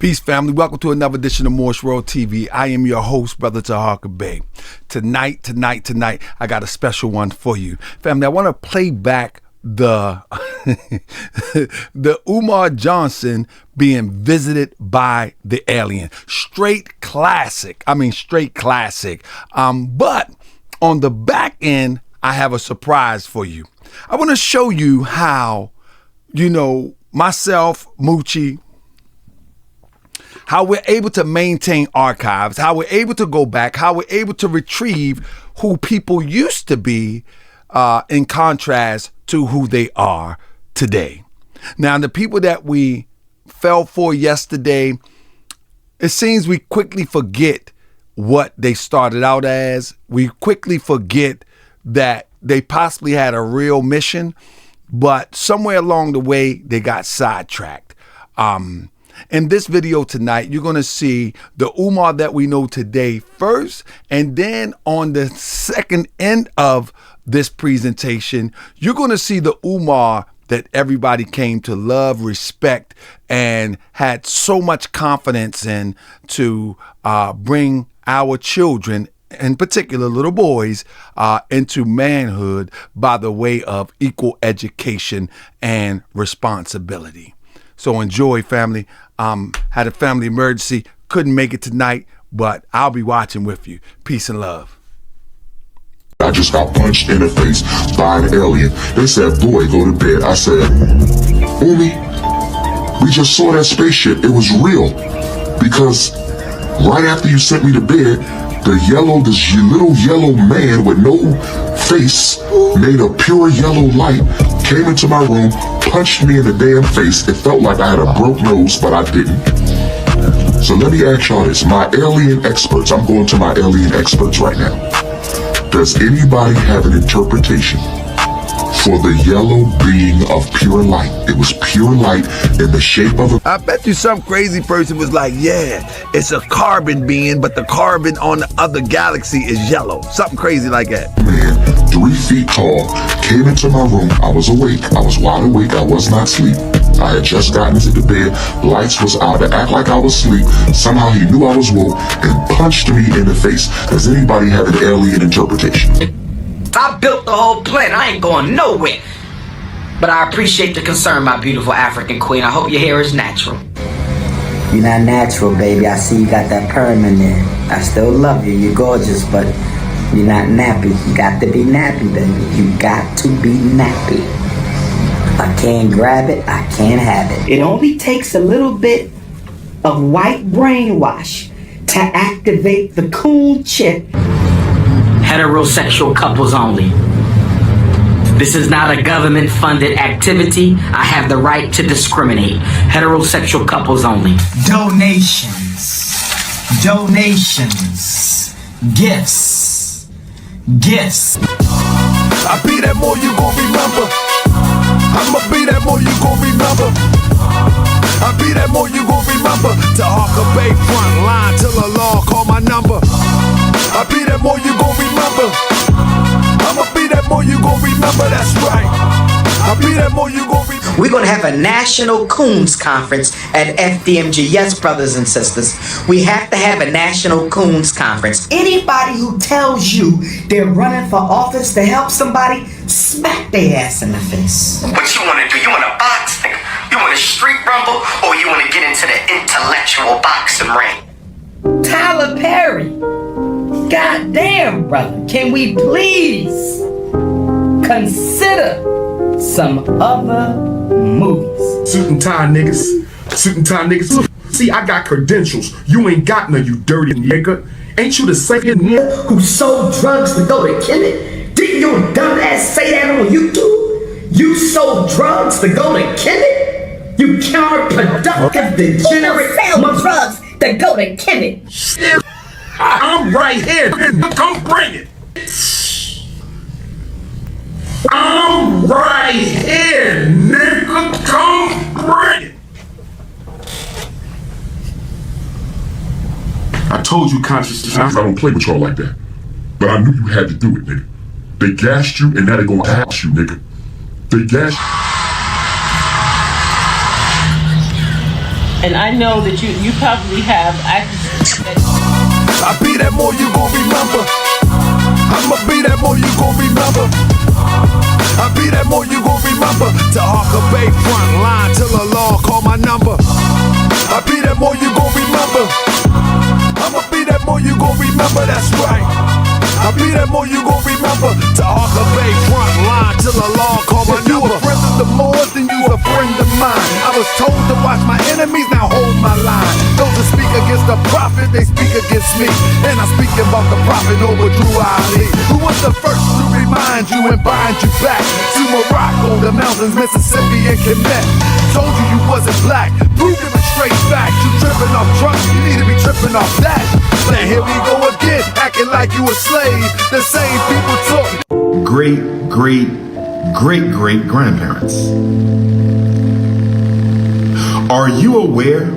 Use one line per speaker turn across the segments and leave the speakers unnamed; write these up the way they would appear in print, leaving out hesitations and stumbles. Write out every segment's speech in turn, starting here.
Peace, family. Welcome to another edition of Moorish World TV. I am your host, Brother Taharka Bey. Tonight, I got a special one for you. Family, I want to play back the the Umar Johnson being visited by the alien. Straight classic. But on the back end, I have a surprise for you. I want to show you how, myself, Moochie, how we're able to maintain archives, how we're able to go back, how we're able to retrieve who people used to be in contrast to who they are today. Now, the people that we fell for yesterday, it seems we quickly forget what they started out as. We quickly forget that they possibly had a real mission, but somewhere along the way, they got sidetracked. In this video tonight, you're going to see the Umar that we know today first, and then on the second end of this presentation, you're going to see the Umar that everybody came to love, respect, and had so much confidence in to bring our children, in particular little boys, into manhood by the way of equal education and responsibility. So enjoy, family. Had a family emergency, couldn't make it tonight, but I'll be watching with you. Peace and love.
I just got punched in the face by an alien. They said, boy, go to bed. I said, Umi, we just saw that spaceship. It was real. Because right after you sent me to bed, this little yellow man with no face, made of pure yellow light, came into my room, punched me in the damn face. It felt like I had a broke nose, but I didn't. So let me ask y'all this, my alien experts, I'm going to my alien experts right now. Does anybody have an interpretation for the yellow being of pure light? It was pure light in the shape of a...
I bet you some crazy person was like, yeah, it's a carbon being, but the carbon on the other galaxy is yellow. Something crazy like that.
Man, 3 feet tall, came into my room. I was awake. I was wide awake. I was not asleep. I had just gotten into the bed. Lights was out. To act like I was asleep. Somehow he knew I was woke and punched me in the face. Does anybody have an alien interpretation?
I built the whole planet. I ain't going nowhere. But I appreciate the concern, my beautiful African queen. I hope your hair is natural.
You're not natural, baby. I see you got that perm in there. I still love you. You're gorgeous, but you're not nappy. You got to be nappy, baby. You got to be nappy. If I can't grab it, I can't have it.
It only takes a little bit of white brainwash to activate the cool chip. Heterosexual couples only. This is not a government-funded activity. I have the right to discriminate. Heterosexual couples only.
Donations. Gifts.
I be that more you gon' remember. I'ma be that more you gon' remember. I be that more you gon' remember. Taharka Bey front line till the law call my number. I be that more you gon' remember. I'ma be that more you gon' remember. That's right. I be that more you gon' remember.
We're going to have a National Coons Conference at FDMG. Yes, brothers and sisters. We have to have a National Coons Conference. Anybody who tells you they're running for office to help somebody, smack their ass in the face. What you want to do? You want to box? You want a street rumble? Or you want to get into the intellectual boxing ring? Tyler Perry. Goddamn, brother. Can we please consider some other movies?
Suit and tie niggas. See, I got credentials. You ain't got none, you dirty nigga. Ain't you the same nigga
Who sold drugs to go to kill it? Didn't your dumb ass say that on YouTube? You sold drugs to go to kill it? You counterproductive, degenerate drugs to go to kill it.
I'm right here. Come bring it. I'm right here, nigga. Come bring it. I told you consciousness. I don't play with y'all like that. But I knew you had to do it, nigga. They gassed you and now they gonna ask you, nigga. They gassed you.
And I know that you probably have actresses that...
I be that more you gon' remember. I'ma be that more you gon' remember. I be that more you gon' remember. To Harker Bay front line till the law call my number. I be that more you gon' remember. I'ma be that more you gon' remember, that's right. I be that more you gon' remember. To Harker Bay front line till the law call my number. You a friend of the Moors, then you's a friend of mine. I was told to watch my enemies, now hold my line. Those that speak against the prophet, they speak against me. And I'm speaking about the prophet over Drew Ali, who was the first to remind you and bind you back to Morocco, the mountains, Mississippi, and Quebec. Told you you wasn't black, proved it with straight facts. You tripping off trucks, you need to be tripping off that. Now here we go again, acting like you a slave. The same people talk.
Great grandparents. Are you aware?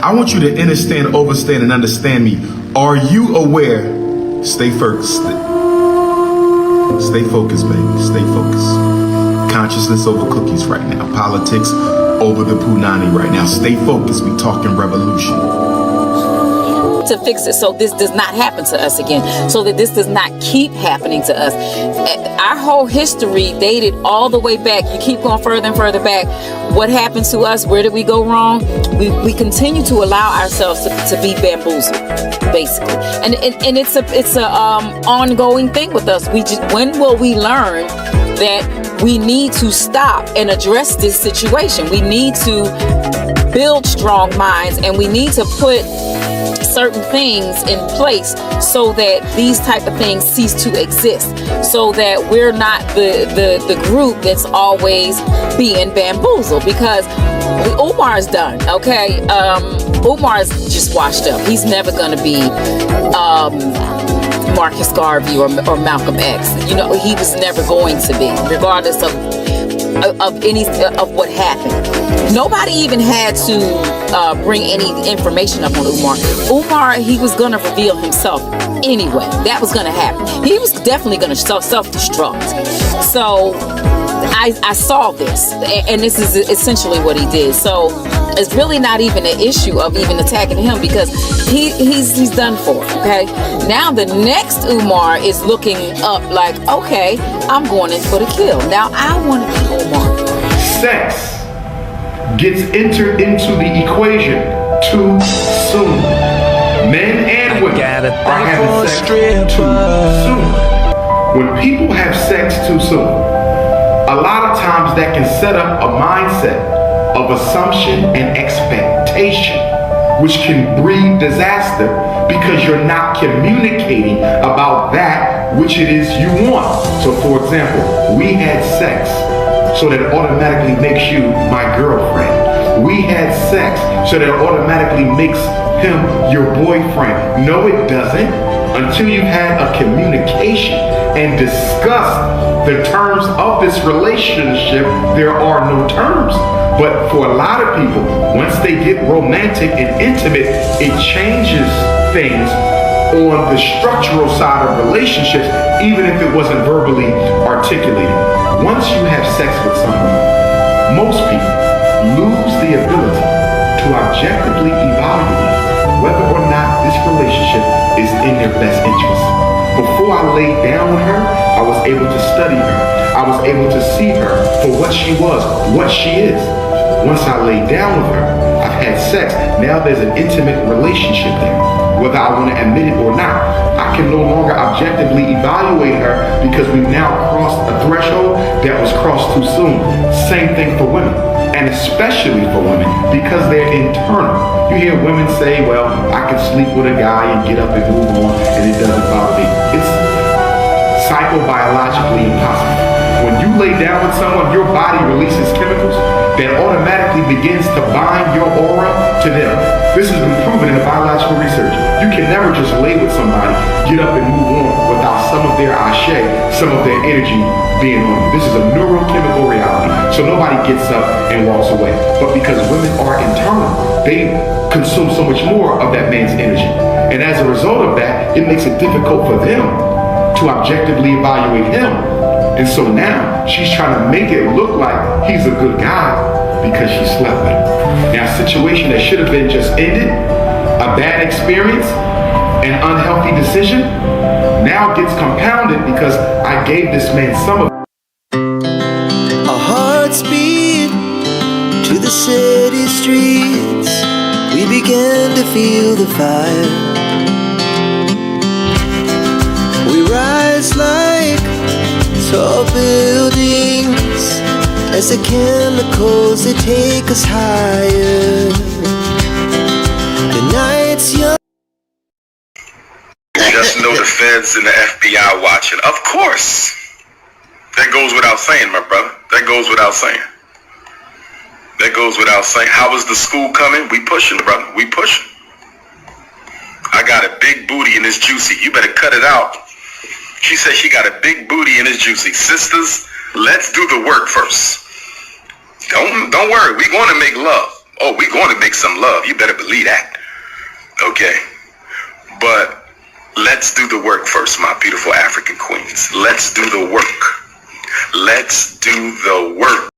I want you to understand, overstand, and understand me. Are you aware? Stay focused. Stay focused, baby. Stay focused. Consciousness over cookies right now. Politics over the punani right now. Stay focused. We talking revolution.
To fix it so this does not happen to us again, so that this does not keep happening to us. Our whole history dated all the way back. You keep going further and further back. What happened to us? Where did we go wrong? We continue to allow ourselves to be bamboozled, basically, and it's a ongoing thing with us. When will we learn that we need to stop and address this situation? We need to build strong minds, and we need to put certain things in place so that these type of things cease to exist, so that we're not the group that's always being bamboozled. Because Umar's done, okay? Umar's just washed up. He's never gonna be Marcus Garvey or Malcolm X. You know, he was never going to be, regardless of what happened. Nobody even had to bring any information up on Umar. Umar, he was gonna reveal himself anyway. That was gonna happen. He was definitely gonna self-destruct. So I saw this, and this is essentially what he did. So it's really not even an issue of even attacking him, because he's done for. Okay, now the next Umar is looking up like, okay, I'm going in for the kill. Now I want to be Umar.
Sex gets entered into the equation too soon. Men and women are having sex too soon. When people have sex too soon, a lot of times that can set up a mindset of assumption and expectation, which can breed disaster because you're not communicating about that which it is you want. So for example, we had sex, so that automatically makes you my girlfriend. We had sex, so that automatically makes him your boyfriend. No, it doesn't. Until you've had a communication and discussed the terms of this relationship, there are no terms. But for a lot of people, once they get romantic and intimate, it changes things on the structural side of relationships, even if it wasn't verbally articulated. Once you have sex with someone, most people lose the ability to objectively evaluate whether or not this relationship is in their best interest. Before I laid down with her, I was able to study her. I was able to see her for what she was, what she is. Once I laid down with her, I've had sex. Now there's an intimate relationship there. Whether I want to admit it or not, I can no longer objectively evaluate her because we've now crossed a threshold that was crossed too soon. Same thing for women, and especially for women, because they're internal. You hear women say, well, I can sleep with a guy and get up and move on and it doesn't bother me. It's psychobiologically impossible. When you lay down with someone, your body releases chemicals that automatically begins to bind your aura to them. This has been proven in the biological research. You can never just lay with somebody, get up and move on without some of their ashe, some of their energy being on you. This is a neurochemical reality. So nobody gets up and walks away. But because women are internal, they consume so much more of that man's energy. And as a result of that, it makes it difficult for them to objectively evaluate him. And so now she's trying to make it look like he's a good guy, because she slept with him. Now, a situation that should have been just ended, a bad experience, an unhealthy decision, now gets compounded because I gave this man some of
Our hearts beat to the city streets. We began to feel the fire. We rise like tall buildings as the chemicals they take us higher. The night's young.
Just know the feds and the FBI watching. Of course. That goes without saying, my brother. That goes without saying. That goes without saying. How is the school coming? We pushing, brother. We pushing. I got a big booty and it's juicy. You better cut it out. She said she got a big booty and it's juicy. Sisters, let's do the work first. Don't worry. We're going to make love. Oh, we're going to make some love. You better believe that. Okay. But let's do the work first, my beautiful African queens. Let's do the work. Let's do the work.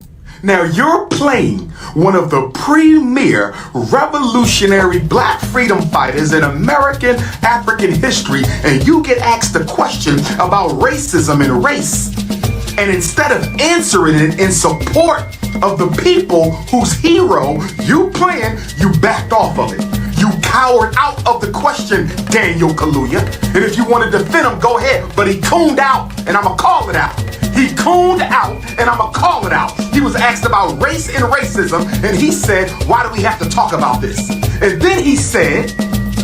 Now you're playing one of the premier revolutionary black freedom fighters in American African history, and you get asked a question about racism and race. And instead of answering it in support of the people whose hero you playing, you backed off of it. You cowered out of the question, Daniel Kaluuya. And if you want to defend him, go ahead. But he cooned out, and I'ma call it out. He cooned out, and I'ma call it out. He was asked about race and racism, and he said, why do we have to talk about this? And then he said,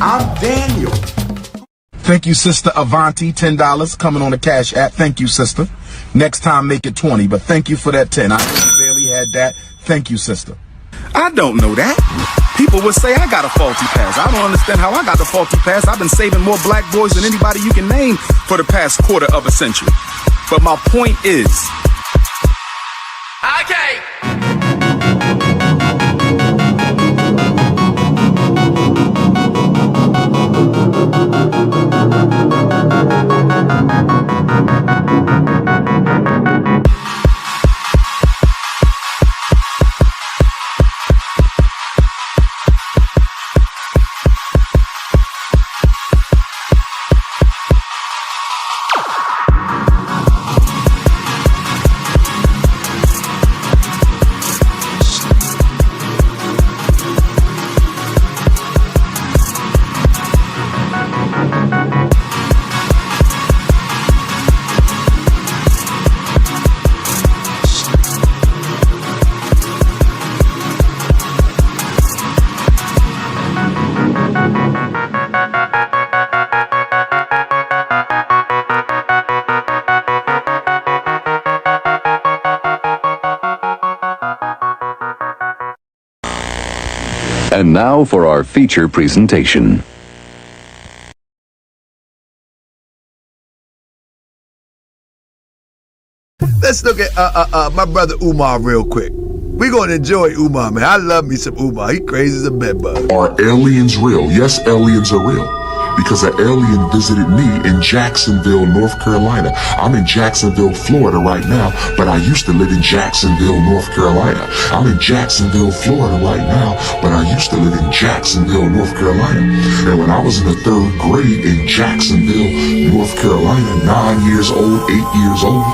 I'm Daniel.
Thank you, Sister Avanti, $10 coming on the Cash App. Thank you, sister. Next time, make it 20, but thank you for that 10. I know you barely had that. Thank you, sister.
I don't know that. People would say I got a faulty past. I don't understand how I got the faulty past. I've been saving more black boys than anybody you can name for the past quarter of a century. But my point is... Okay.
And now for our feature presentation.
Let's look at my brother Umar real quick. We're going to enjoy Umar, man. I love me some Umar. He crazy as a bedbug.
Are aliens real? Yes, aliens are real. Because an alien visited me in Jacksonville, North Carolina. I'm in Jacksonville, Florida right now, but I used to live in Jacksonville, North Carolina. I'm in Jacksonville, Florida right now, but I used to live in Jacksonville, North Carolina. And when I was in the 3rd grade in Jacksonville, North Carolina, 9 years old, 8 years old,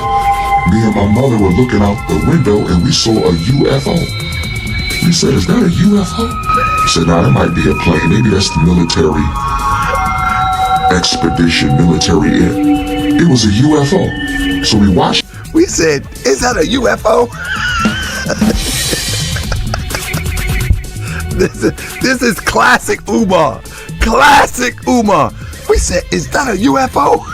me and my mother were looking out the window and we saw a UFO. We said, is that a UFO? I said, nah, that might be a plane. Maybe that's the military expedition, military air. It was a UFO. So we watched.
We said, is that a UFO? This is classic Umar. Classic Umar. We said, is that a UFO?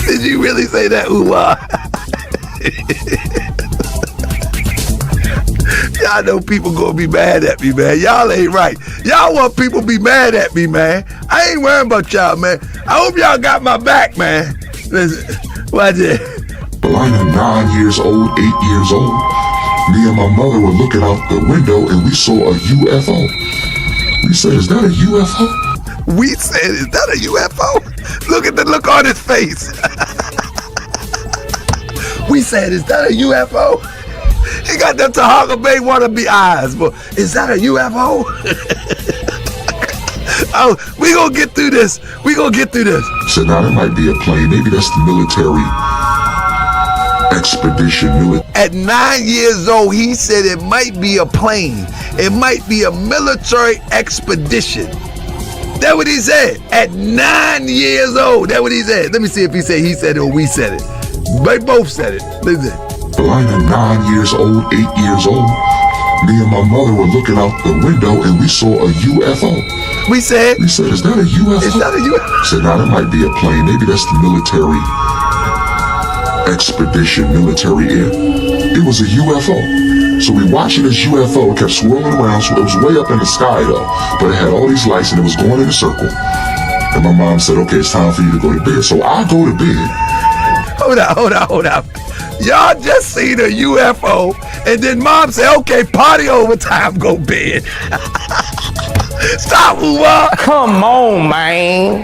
Did you really say that, Umar? Y'all know people gonna be mad at me, man. Y'all ain't right. Y'all want people to be mad at me, man. I ain't worrying about y'all, man. I hope y'all got my back, man. Listen, watch it.
Carolina, 9 years old, 8 years old. Me and my mother were looking out the window and we saw a UFO. We said, is that a UFO?
We said, is that a UFO? Look at the look on his face. We said, is that a UFO? He got them Tahaka Bay wannabe eyes. But is that a UFO? Oh, we gonna get through this. We gonna get through this.
So now that might be a plane. Maybe that's the military expedition.
At 9 years old, he said it might be a plane. It might be a military expedition. That's what he said. At 9 years old, that's what he said. Let me see if he said it or we said it. They both said it. Listen.
Well, I'm 9 years old, 8 years old. Me and my mother were looking out the window and we saw a UFO.
We said,
is that a UFO?
It's not a UFO.
So now that might be a plane. Maybe that's the military expedition, military air. It was a UFO. So we watching this UFO, it kept swirling around, so it was way up in the sky though, but it had all these lights and it was going in a circle. And my mom said, okay, it's time for you to go to bed. So I go to bed.
Hold up. Y'all just seen a UFO, and then mom said, okay, party over time, go bed. Stop, Umar.
Come on, man.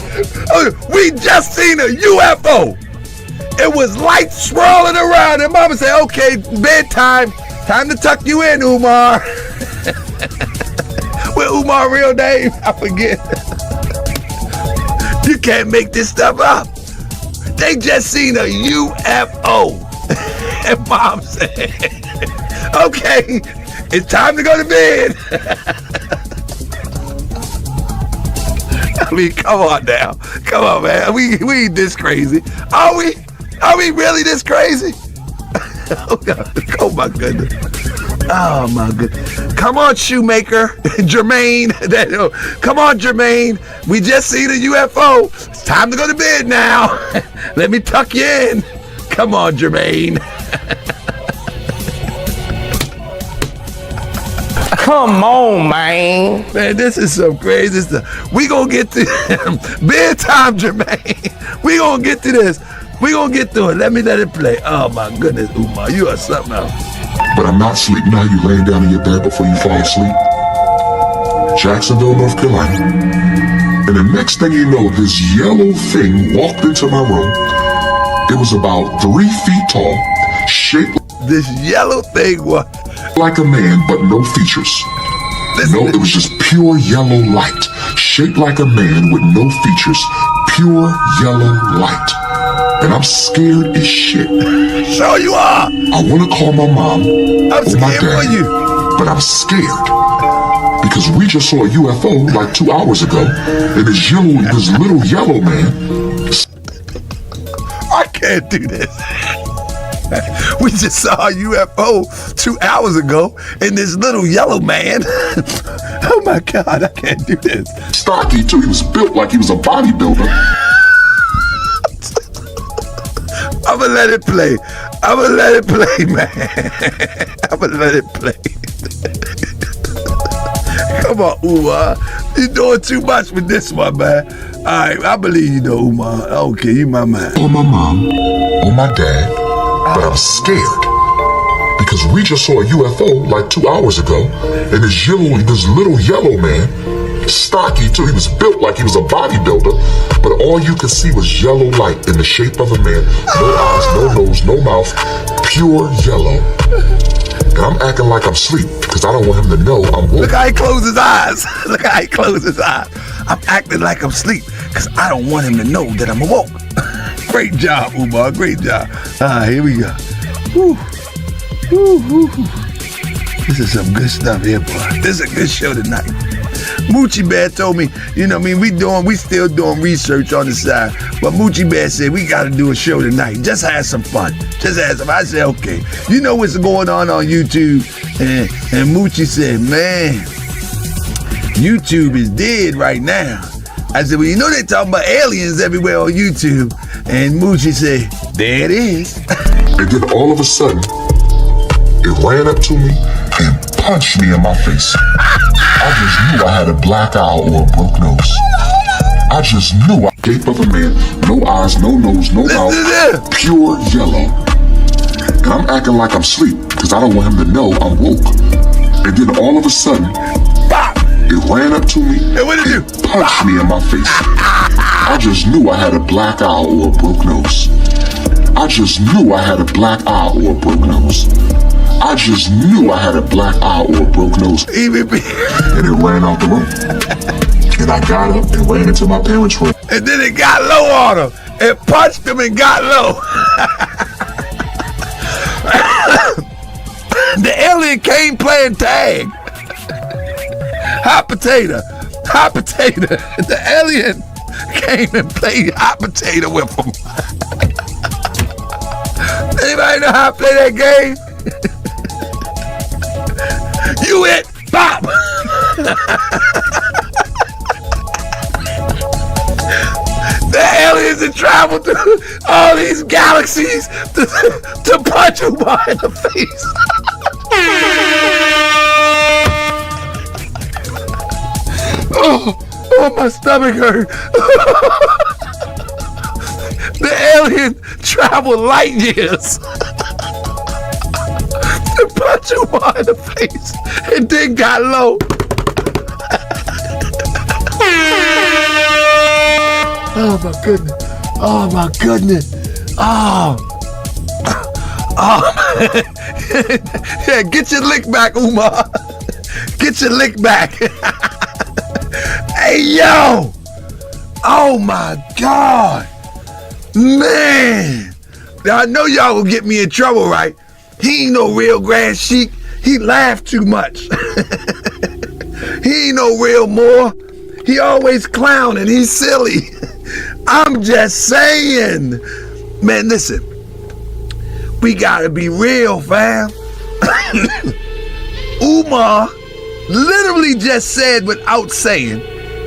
We just seen a UFO. It was lights swirling around, and mama said, okay, bedtime. Time to tuck you in, Umar. What Umar real name? I forget. You can't make this stuff up. They just seen a UFO. And mom said, okay, it's time to go to bed. I mean, come on now. Come on, man. We ain't this crazy. Are we? Are we really this crazy? Oh my goodness. Oh my goodness. Come on, Shoemaker. Jermaine. Come on, Jermaine. We just seen a UFO. It's time to go to bed now. Let me tuck you in. Come on, Jermaine.
Come on, man.
Man, this is some crazy stuff. We gonna get to bedtime, Jermaine. We gonna get to this. We gonna get through it. Let it play. Oh my goodness, Umar, you are something else.
But I'm not sleeping. Now you laying down in your bed before you fall asleep. Jacksonville, North Carolina. And the next thing you know, this yellow thing walked into my room. It was about 3 feet tall, shaped.
This yellow thing was
like a man, but no features. No, it was just pure yellow light, shaped like a man with no features, pure yellow light. And I'm scared as shit.
Sure you are.
I want to call my mom or my dad,
for you.
But I'm scared because we just saw a UFO like 2 hours ago, and this little yellow man.
I can't do this. We just saw a UFO 2 hours ago, and this little yellow man. Oh my God, I can't do this.
Stocky too. He was built like he was a bodybuilder.
I'm gonna let it play, man. I'm gonna let it play. Come on, Umar. You're doing too much with this one, man. All right, I believe you know, Umar. Okay, you my man.
Or my mom, or my dad, but I'm scared. Because we just saw a UFO like 2 hours ago, and this little yellow man, stocky too, he was built like he was a bodybuilder, but all you could see was yellow light in the shape of a man. No eyes, no nose, no mouth, pure yellow. And I'm acting like I'm asleep because I don't want him to know I'm woke.
Look how he closed his eyes. Look how he closed his eyes. I'm acting like I'm asleep because I don't want him to know that I'm awoke. Great job, Umar. Great job. All right, here we go. Woo. Woo, woo, woo. This is some good stuff here, boy. This is a good show tonight. Moochie Bear told me, you know what I mean, we still doing research on the side, but Moochie Bear said we got to do a show tonight. Just have some fun. Just have some. I said, okay. You know what's going on YouTube? And Moochie said, man, YouTube is dead right now. I said, well, you know they talking about aliens everywhere on YouTube. And Moochie said, there it is.
And then all of a sudden, it ran up to me and punched me in my face. I just knew I had a black eye or a broke nose. I just knew I shape of a man, no eyes, no nose, no mouth, pure yellow. And I'm acting like I'm asleep because I don't want him to know I'm woke. And then all of a sudden, it ran up to me and punched me in my face. I just knew I had a black eye or a broke nose. I just knew I had a black eye or a broke nose. I just knew I had a black eye or a broke nose. And it ran out the room. And I got up and ran into my parents' room.
And then it got low on him. It punched him and got low. The alien came playing tag. Hot potato. Hot potato. The alien came and played hot potato with him. Anybody know how to play that game? You hit pop. The aliens have traveled through all these galaxies to punch Umar in the face. Oh, my stomach hurt. The alien traveled light years to punch Umar in the face and then got low. Oh my goodness. Oh my goodness. Oh. Yeah, get your lick back, Umar. Get your lick back. Hey, yo. Oh my God. Man. Now, I know y'all will get me in trouble, right? He ain't no real Grand Sheik. He laughed too much. He ain't no real Moor. He always clowning. He's silly. I'm just saying. Man, listen. We gotta be real, fam. Umar literally just said without saying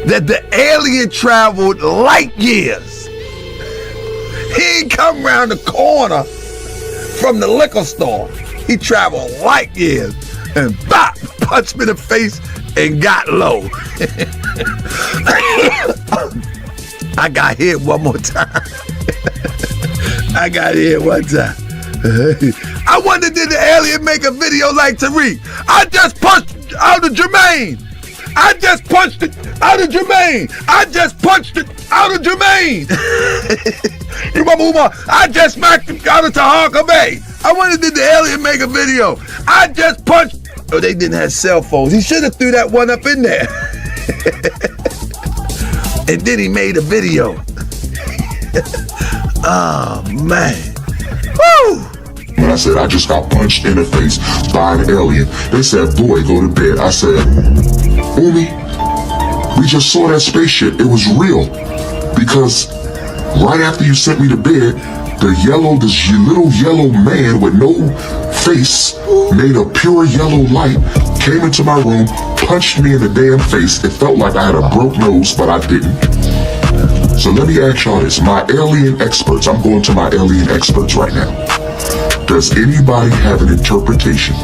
that the alien traveled light years. He ain't come around the corner from the liquor store. He traveled light years and bop, punched me in the face and got low. I got hit one more time. I got hit one time. I wonder, did the alien make a video like Tariq? I just punched out of Jermaine. I just punched it out of Jermaine. I just punched it out of Jermaine. You remember Umar? I just smacked him out of Taharka Bay. I wonder, did the alien make a video? I just punched. Oh, they didn't have cell phones. He should have threw that one up in there. And then he made a video. Oh, man. Woo!
When I said I just got punched in the face by an alien, they said, boy, go to bed. I said, Umi, we just saw that spaceship. It was real. Because right after you sent me to bed, this little yellow man with no face, made a pure yellow light, came into my room, punched me in the damn face. It felt like I had a broke nose, but I didn't. So let me ask y'all this, my alien experts, I'm going to my alien experts right now. Does anybody have an interpretation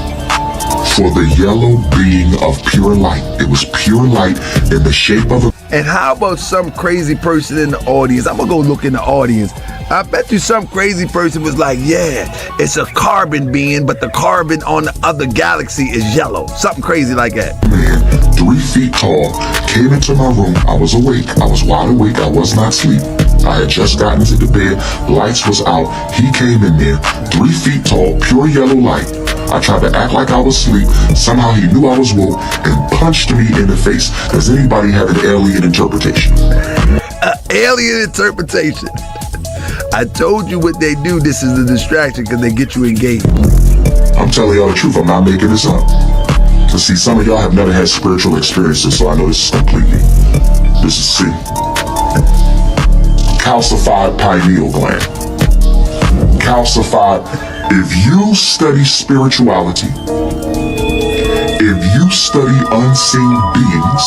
for the yellow being of pure light? It was pure light in the shape of a...
And how about some crazy person in the audience? I'm gonna go look in the audience. I bet you some crazy person was like, yeah, it's a carbon being, but the carbon on the other galaxy is yellow. Something crazy like that.
Man, 3 feet tall, came into my room. I was awake. I was wide awake. I was not asleep. I had just gotten to the bed. Lights was out. He came in there, 3 feet tall, pure yellow light. I tried to act like I was asleep. Somehow he knew I was woke and punched me in the face. Does anybody have an alien interpretation?
Alien interpretation. I told you what they do. This is a distraction because they get you engaged.
I'm telling y'all the truth. I'm not making this up. To see, some of y'all have never had spiritual experiences, so I know this is completely. This is see. Calcified pineal gland. Calcified. If you study spirituality, if you study unseen beings,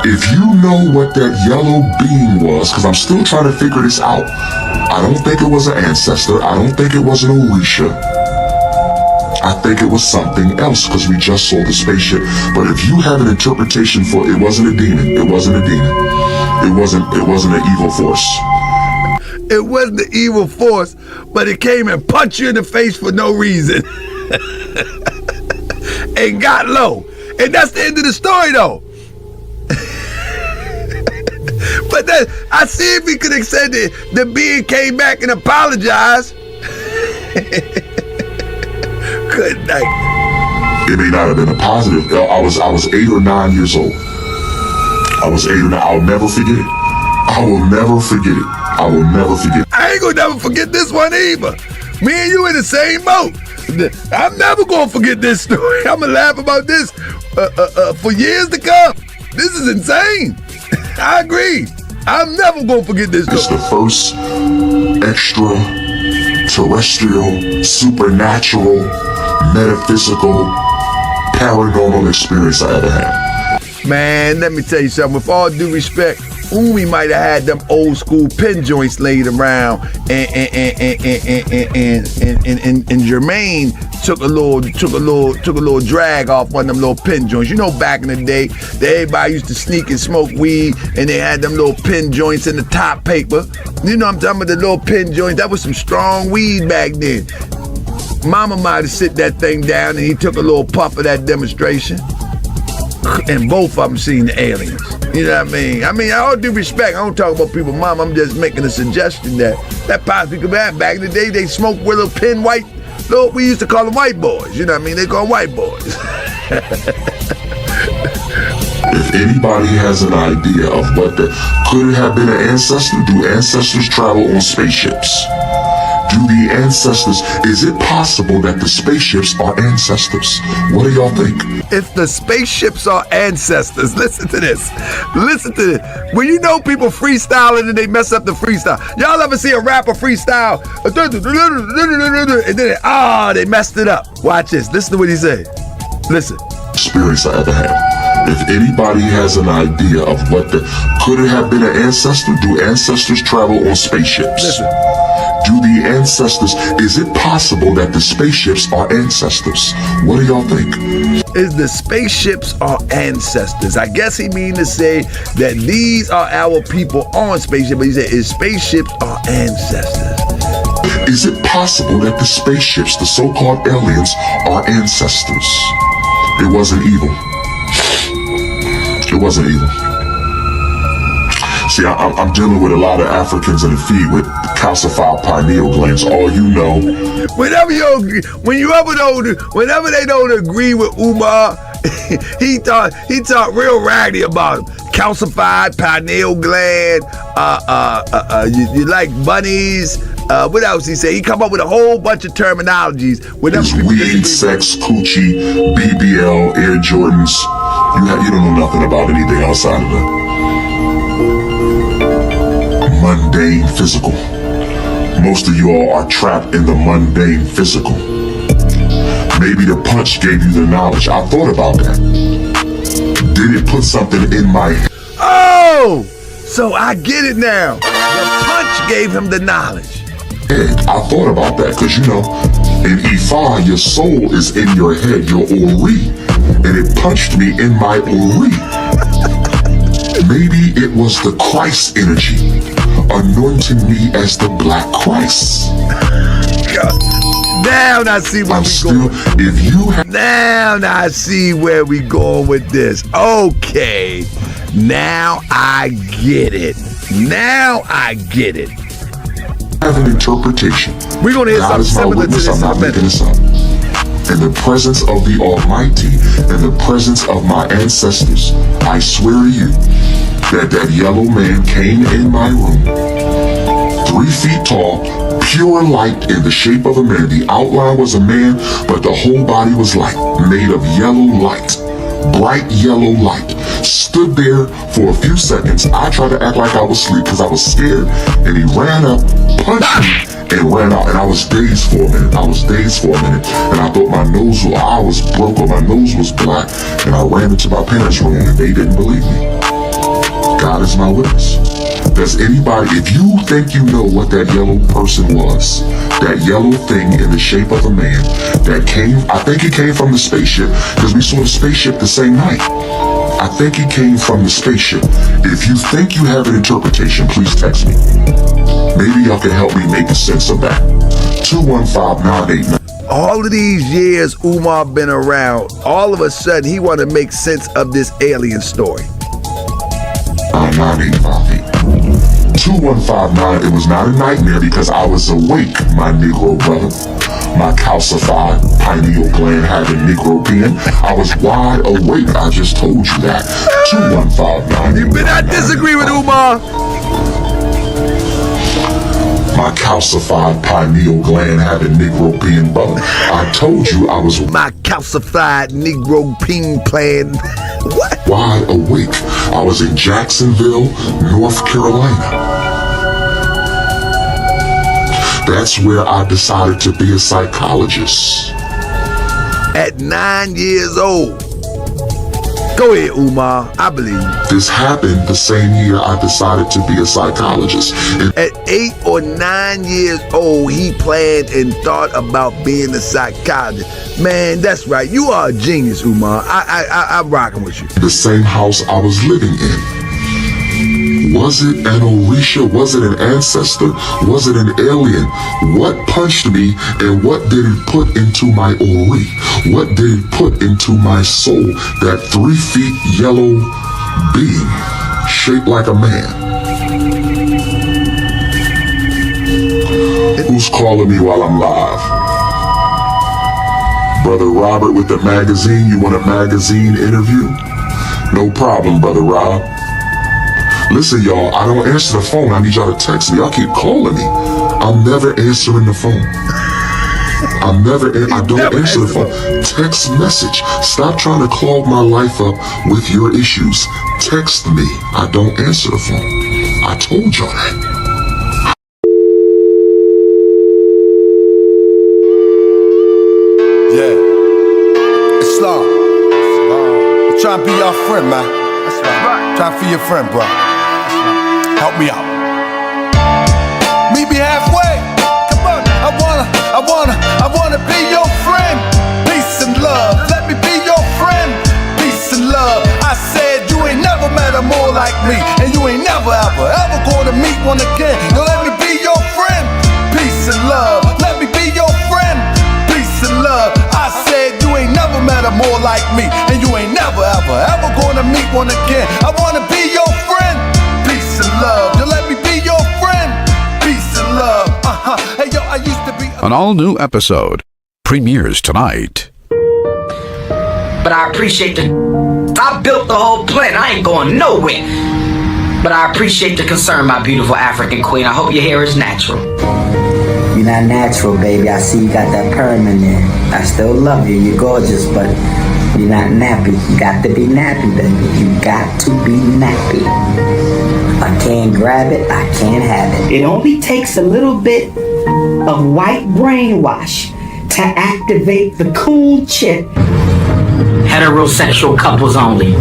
if you know what that yellow being was, because I'm still trying to figure this out. I don't think it was an ancestor. I don't think it was an Orisha. I think it was something else, because we just saw the spaceship. But if you have an interpretation for it, wasn't a demon. It wasn't a demon. It wasn't an evil force.
It wasn't the evil force, but it came and punched you in the face for no reason. And got low. And that's the end of the story, though. But then I see if he could have said that the being came back and apologized. Good night.
It may not have been a positive. I was 8 or 9 years old. I was 8 or 9. I'll never forget it. I will never forget it. I will never forget it.
I ain't gonna never forget this one either. Me and you in the same boat. I'm never gonna forget this story. I'm gonna laugh about this for years to come. This is insane. I agree. I'm never gonna forget this story.
It's the first extraterrestrial, supernatural, metaphysical, paranormal experience I ever had.
Man, let me tell you something. With all due respect, Umi might have had them old school pin joints laid around, and Jermaine took a little drag off one of them little pin joints. You know, back in the day, everybody used to sneak and smoke weed, and they had them little pin joints in the top paper. You know, I'm talking about the little pin joints. That was some strong weed back then. Mama might have sit that thing down, and he took a little puff of that demonstration. And both of them seen the aliens. You know what I mean? I mean, all due respect, I don't talk about people's mom. I'm just making a suggestion that possibly could happen. Back in the day, they smoked with little pin white. We used to call them white boys. You know what I mean? They call them white boys.
If anybody has an idea of what could it have been an ancestor? Do ancestors travel on spaceships? Do the ancestors, is it possible that the spaceships are ancestors? What do y'all think?
If the spaceships are ancestors, listen to this. Listen to this. When you know people freestyling and they mess up the freestyle. Y'all ever see a rapper freestyle? And then they messed it up. Watch this. Listen to what he said. Listen.
Experience I ever had. If anybody has an idea of what could it have been an ancestor? Do ancestors travel on spaceships?
Listen.
Do the ancestors, is it possible that the spaceships are ancestors? What do y'all think?
Is the spaceships are ancestors? I guess he mean to say that these are our people on spaceship, but he said his spaceships are ancestors.
Is it possible that the spaceships, the so-called aliens, are ancestors? It wasn't evil. It wasn't evil. See, I'm dealing with a lot of Africans in the feed with calcified pineal glands. All you know.
Whenever they don't agree with Umar, he talk real raggedy about him. Calcified pineal gland. You like bunnies. What else he say? He come up with a whole bunch of terminologies.
It's weed, sex, coochie, BBL, Air Jordans. You don't know nothing about anything outside of that. Mundane physical. Most of you all are trapped in the mundane physical. Maybe the punch gave you the knowledge. I thought about that. Did it put something in my head?
Oh! So I get it now. The punch gave him the knowledge.
I thought about that because, you know, in Ifa, your soul is in your head, your Ori. And it punched me in my Ori. Maybe it was the Christ energy anointing me as the Black Christ.
Now I see where Now I see where we going with this. Okay. Now I get it. Now I get it.
I have an interpretation.
We're going to hear something similar to this.
I'm not making this up. In the presence of the Almighty, in the presence of my ancestors, I swear to you that yellow man came in my room, 3 feet tall, pure light in the shape of a man. The outline was a man, but the whole body was light, made of yellow light, bright yellow light. Stood there for a few seconds. I tried to act like I was asleep because I was scared, and he ran up, punched me, and ran out, and I was dazed for a minute. And I thought my eye was broke or my nose was black, and I ran into my parents' room, and they didn't believe me. God is my witness. Does anybody, if you think you know what that yellow person was, that yellow thing in the shape of a man that came, I think it came from the spaceship, because we saw the spaceship the same night. I think he came from the spaceship. If you think you have an interpretation, please text me. Maybe y'all can help me make sense of that. 215-989.
All of these years Umar been around, all of a sudden he want to make sense of this alien story.
985. 2159, it was not a nightmare because I was awake, my Negro brother. My calcified pineal gland having Negro peeing. I was wide awake, I just told you that. 2159.
You better not disagree with Umar.
My calcified pineal gland having Negro peeing, brother. I told you I was
my calcified Negro peeing plan. What?
Wide awake. I was in Jacksonville, North Carolina. That's where I decided to be a psychologist.
At 9 years old. Go ahead, Umar. I believe you.
This happened the same year I decided to be a psychologist.
At 8 or 9 years old, he planned and thought about being a psychologist. Man, that's right. You are a genius, Umar. I'm rocking with you.
The same house I was living in. Was it an Orisha? Was it an ancestor? Was it an alien? What punched me and what did it put into my Ori? What did it put into my soul? That 3 feet yellow being shaped like a man. Who's calling me while I'm live? Brother Robert with the magazine. You want a magazine interview? No problem, Brother Rob. Listen, y'all, I don't answer the phone. I need y'all to text me. Y'all keep calling me. I'm never answering the phone. I don't answer the phone. Text message. Stop trying to clog my life up with your issues. Text me. I don't answer the phone. I told y'all that.
Yeah. Islam. I'm trying to be your friend, man. That's right. Trying to be your friend, bro. Help me out. Meet me halfway. Come on. I wanna be your friend. Peace and love. Let me be your friend. Peace and love. I said you ain't never met a more like me, and you ain't never ever gonna meet one again. Now let me be your friend. Peace and love. Let me be your friend. Peace and love. I said you ain't never met a more like me, and you ain't never ever gonna meet one again. I wanna be your friend. Peace and love. You let me be your friend. Peace and love. Hey yo, I used to be.
An all-new episode premieres tonight.
But I appreciate I built the whole planet. I ain't going nowhere. But I appreciate the concern, my beautiful African queen. I hope your hair is natural.
You're not natural, baby. I see you got that permanent. I still love you. You're gorgeous, but you're not nappy. You got to be nappy, baby. You got to be nappy. If I can't grab it, I can't have it.
It only takes a little bit of white brainwash to activate the cool chip. Heterosexual couples only.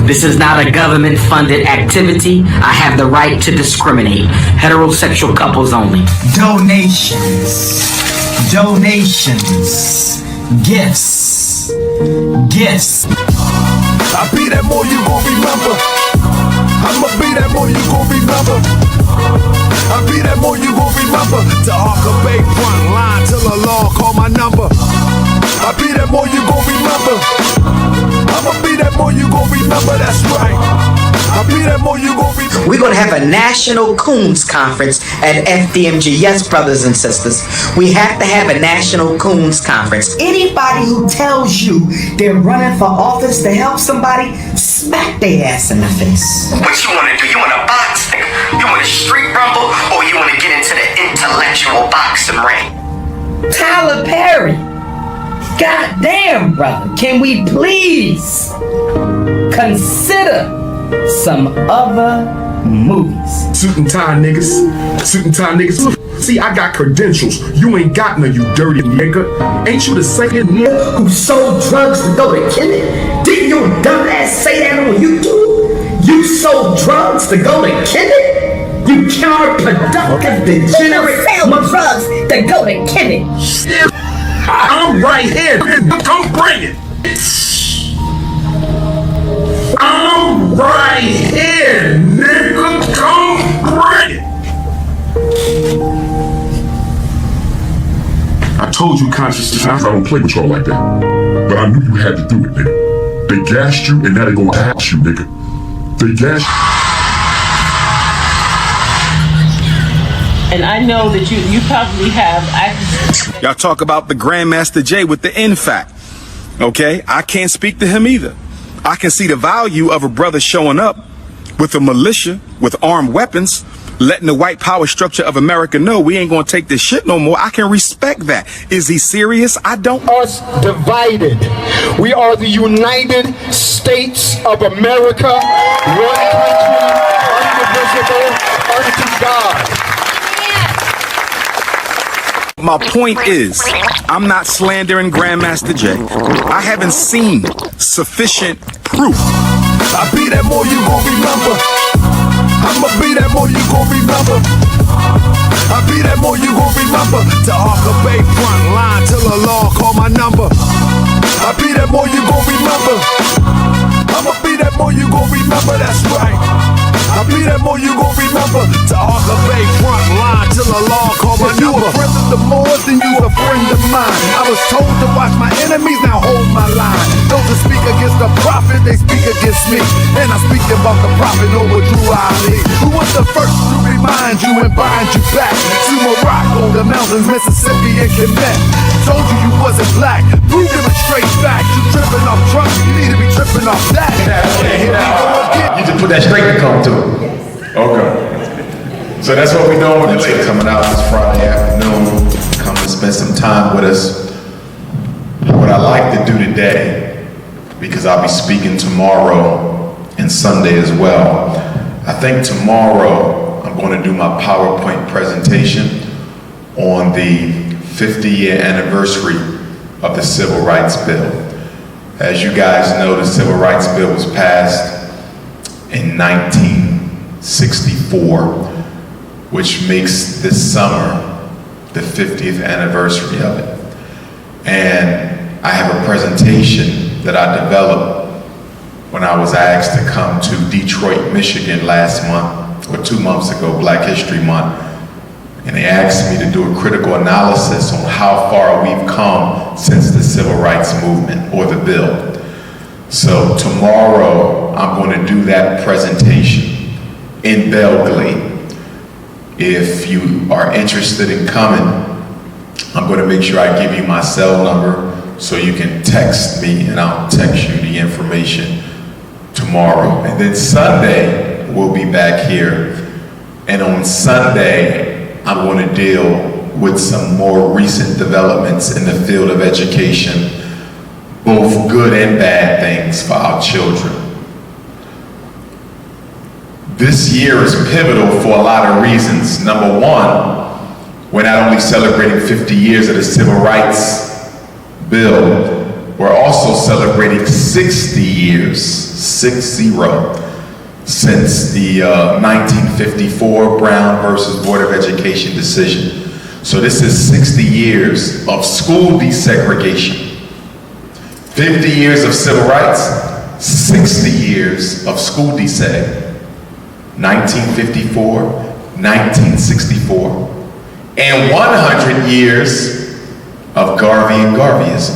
This is not a government-funded activity. I have the right to discriminate. Heterosexual couples only.
Donations. Gifts.
I'll be that more you gon' remember. I'ma be that more you gon' remember. I'll be that more you gon' remember. To Harker Bay front line till the law call my number. I'll be that more you gon' remember. I'ma be that more you gon' remember, that's right. I'll be that more you gon' remember.
We're gonna have a national Coons conference at FDMG. Yes, brothers and sisters. We have to have a national Coons conference. Anybody who tells you they're running for office to help somebody, smack their ass in the face.
What you wanna do? You wanna box? You wanna street rumble? Or you wanna get into the intellectual boxing ring?
Tyler Perry. God damn, brother. Can we please consider some other movies?
Suit and tie niggas. See, I got credentials. You ain't got none, you dirty nigga. Ain't you the second nigga
who sold drugs to go to kill it? Didn't your dumb ass say that on YouTube? You sold drugs to go to kill it? You counterproductive, degenerate drugs to go to kill it.
I'm right here. Come bring it. I'm right here, nigga. Come bring it.
I told you consciousness. I don't play with y'all like that. But I knew you had to do it, nigga. They gassed you and now they gonna ask you, nigga. They gassed
And I know that you probably have
Y'all talk about the Grandmaster J with the N fact. Okay, I can't speak to him either. I can see the value of a brother showing up with a militia, with armed weapons, letting the white power structure of America know we ain't gonna take this shit no more. I can respect that. Is he serious? I don't.
Us divided. We are the United States of America. One country, indivisible, unto God.
My point is, I'm not slandering Grandmaster J. I haven't seen sufficient proof.
I be that more you gon' remember. I'ma be that more you gon' remember. I be that more you gon' remember. To Harker Bay front line till the law call my number. I be that more you gon' remember. I'ma be that more you gon' remember, that's right. I be that more you gon' remember. To Harker Bay front line till the law call my number. You a friend of the Moors, then you a friend of mine. I was told to watch my enemies, now hold my line. Those that speak against the prophet, they speak against me. And I speak about the prophet over Drew Ali, who was the first to remind you and bind you back. Sumo Rock on the mountains, Mississippi and Quebec. Told you you wasn't black, proved it was straight fact. You tripping off trucks, you need to be tripping off that.
You just put that straight to come to it. Okay. So that's what we're doing with the ladies coming out this Friday afternoon. Come and spend some time with us. What I like to do today, because I'll be speaking tomorrow and Sunday as well. I think tomorrow I'm going to do my PowerPoint presentation on the 50-year anniversary of the Civil Rights Bill. As you guys know, the Civil Rights Bill was passed in 1964, which makes this summer the 50th anniversary of it. And I have a presentation that I developed when I was asked to come to Detroit, Michigan last month, or 2 months ago, Black History Month. And they asked me to do a critical analysis on how far we've come since the Civil Rights Movement, or the bill. So tomorrow, I'm going to do that presentation in Belgrade. If you are interested in coming, I'm going to make sure I give you my cell number so you can text me, and I'll text you the information tomorrow. And then Sunday, we'll be back here. And on Sunday, I'm going to deal with some more recent developments in the field of education, both good and bad things for our children. This year is pivotal for a lot of reasons. Number one, we're not only celebrating 50 years of the Civil Rights Bill, we're also celebrating 60 years, 60, since the 1954 Brown versus Board of Education decision. So this is 60 years of school desegregation. 50 years of civil rights, 60 years of school deseg. 1954, 1964, and 100 years of Garvey and Garveyism.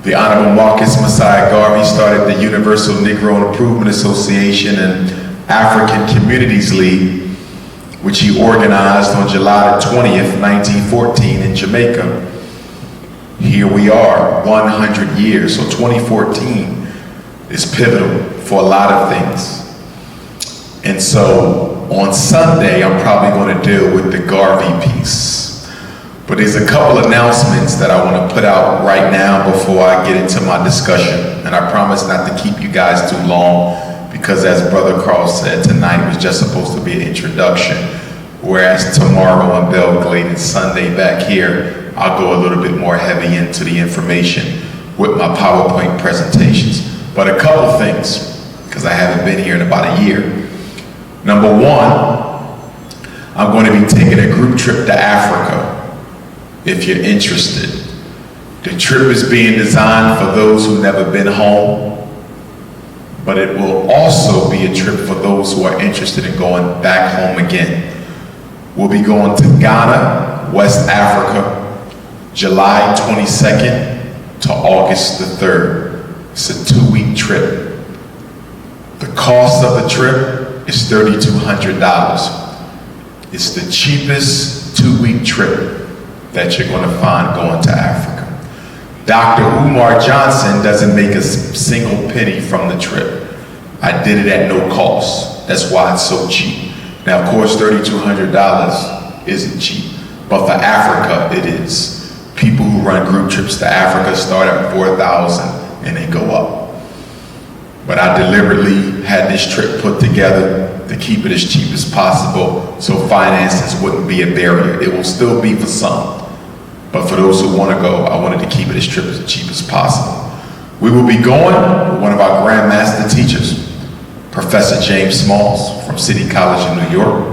The Honorable Marcus Messiah Garvey started the Universal Negro Improvement Association and African Communities League, which he organized on July 20th, 1914 in Jamaica. Here we are, 100 years, so 2014 is pivotal for a lot of things. And so on Sunday, I'm probably going to deal with the Garvey piece. But there's a couple announcements that I want to put out right now before I get into my discussion. And I promise not to keep you guys too long, because as Brother Carl said, tonight was just supposed to be an introduction. Whereas tomorrow in Belgrade and Sunday back here, I'll go a little bit more heavy into the information with my PowerPoint presentations. But a couple things, because I haven't been here in about a year. Number one, I'm going to be taking a group trip to Africa, if you're interested. The trip is being designed for those who've never been home, but it will also be a trip for those who are interested in going back home again. We'll be going to Ghana, West Africa, July 22nd to August the 3rd. It's a 2-week trip. The cost of the trip is $3,200. It's the cheapest 2-week trip that you're going to find going to Africa. Dr. Umar Johnson doesn't make a single penny from the trip. I did it at no cost. That's why it's so cheap. Now, of course, $3,200 isn't cheap, but for Africa, it is. People who run group trips to Africa start at $4,000 and they go up. But I deliberately had this trip put together to keep it as cheap as possible so finances wouldn't be a barrier. It will still be for some, but for those who want to go, I wanted to keep it as cheap as possible. We will be going with one of our Grandmaster teachers, Professor James Smalls from City College in New York.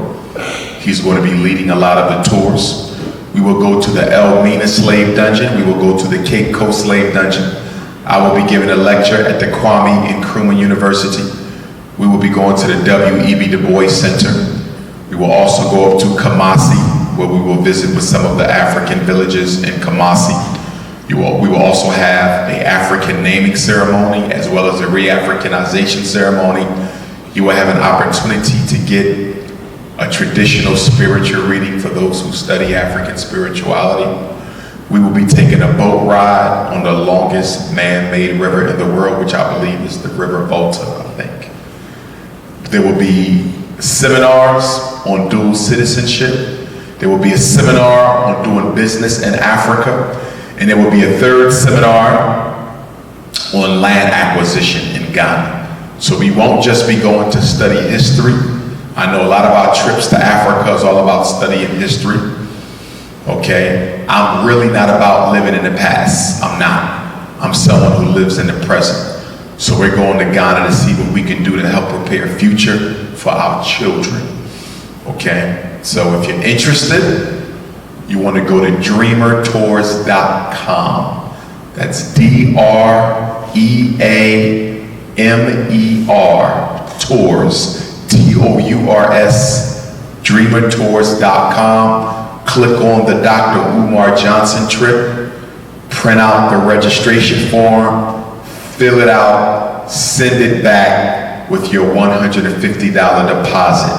He's going to be leading a lot of the tours. We will go to the Elmina Slave Dungeon. We will go to the Cape Coast Slave Dungeon. I will be giving a lecture at the Kwame Nkrumah University. We will be going to the W.E.B. Du Bois Center. We will also go up to Kumasi, where we will visit with some of the African villages in Kumasi. We will also have an African naming ceremony as well as a re-Africanization ceremony. You will have an opportunity to get a traditional spiritual reading for those who study African spirituality. We will be taking a boat ride on the longest man-made river in the world, which I believe is the River Volta, I think. There will be seminars on dual citizenship. There will be a seminar on doing business in Africa. And there will be a third seminar on land acquisition in Ghana. So we won't just be going to study history. I know a lot of our trips to Africa is all about studying history. Okay, I'm really not about living in the past. I'm not. I'm someone who lives in the present. So we're going to Ghana to see what we can do to help prepare a future for our children. Okay, so if you're interested, you want to go to dreamertours.com. That's DREAMER tours, TOURS, dreamertours.com. Click on the Dr. Umar Johnson trip, print out the registration form, fill it out, send it back with your $150 deposit.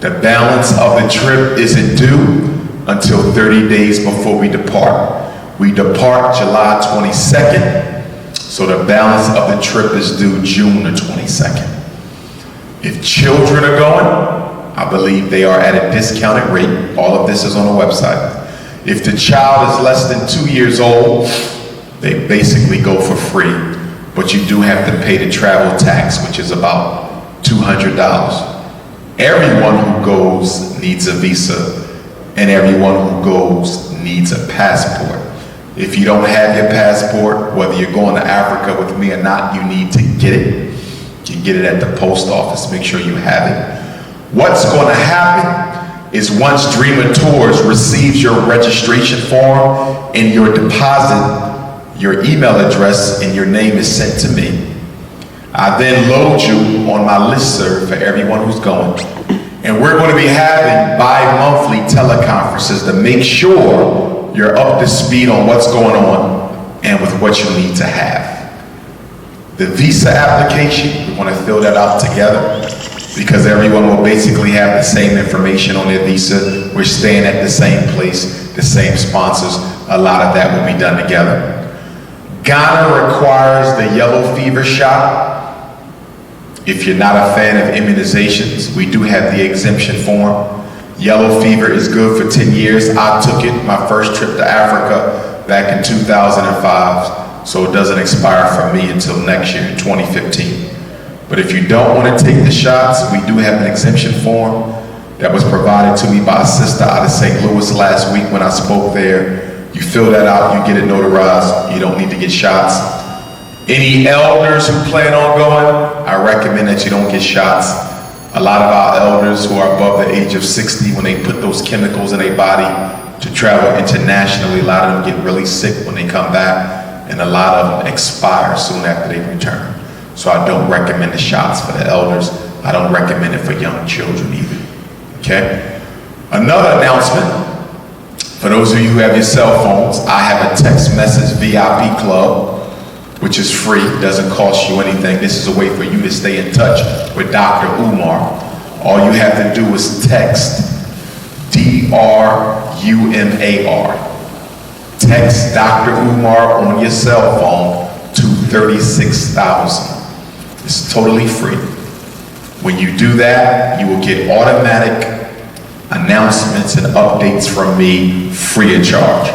The balance of the trip isn't due until 30 days before we depart. We depart July 22nd, so the balance of the trip is due June the 22nd. If children are going, I believe they are at a discounted rate. All of this is on the website. If the child is less than 2 years old, they basically go for free, but you do have to pay the travel tax, which is about $200. Everyone who goes needs a visa, and everyone who goes needs a passport. If you don't have your passport, whether you're going to Africa with me or not, you need to get it. You get it at the post office, make sure you have it. What's going to happen is once Dreamer Tours receives your registration form and your deposit, your email address and your name is sent to me. I then load you on my listserv for everyone who's going. And we're going to be having bi-monthly teleconferences to make sure you're up to speed on what's going on and with what you need to have. The visa application, we want to fill that out together because everyone will basically have the same information on their visa. We're staying at the same place, the same sponsors. A lot of that will be done together. Ghana requires the yellow fever shot. If you're not a fan of immunizations, we do have the exemption form. Yellow fever is good for 10 years. I took it my first trip to Africa back in 2005, so it doesn't expire for me until next year, 2015. But if you don't want to take the shots, we do have an exemption form that was provided to me by a sister out of St. Louis last week when I spoke there. You fill that out, you get it notarized, you don't need to get shots. Any elders who plan on going, I recommend that you don't get shots. A lot of our elders who are above the age of 60, when they put those chemicals in their body to travel internationally, a lot of them get really sick when they come back, and a lot of them expire soon after they return. So I don't recommend the shots for the elders. I don't recommend it for young children either, okay? Another announcement, for those of you who have your cell phones, I have a text message VIP club, which is free, doesn't cost you anything. This is a way for you to stay in touch with Dr. Umar. All you have to do is text DRUMAR Text Dr. Umar on your cell phone to 36,000. It's totally free. When you do that, you will get automatic announcements and updates from me free of charge.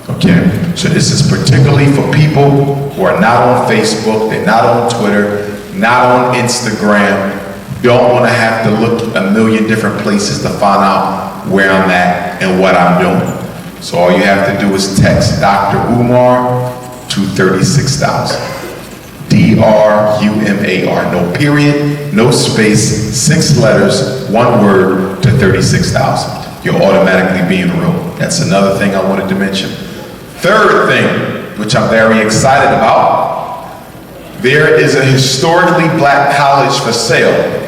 Okay? So this is particularly for people who are not on Facebook, they're not on Twitter, not on Instagram, don't want to have to look a million different places to find out where I'm at and what I'm doing. So all you have to do is text Dr. Umar to 36,000. D-R-U-M-A-R. No period, no space, 6 letters, 1 word to 36,000. You'll automatically be enrolled. That's another thing I wanted to mention. Third thing, which I'm very excited about, there is a historically black college for sale.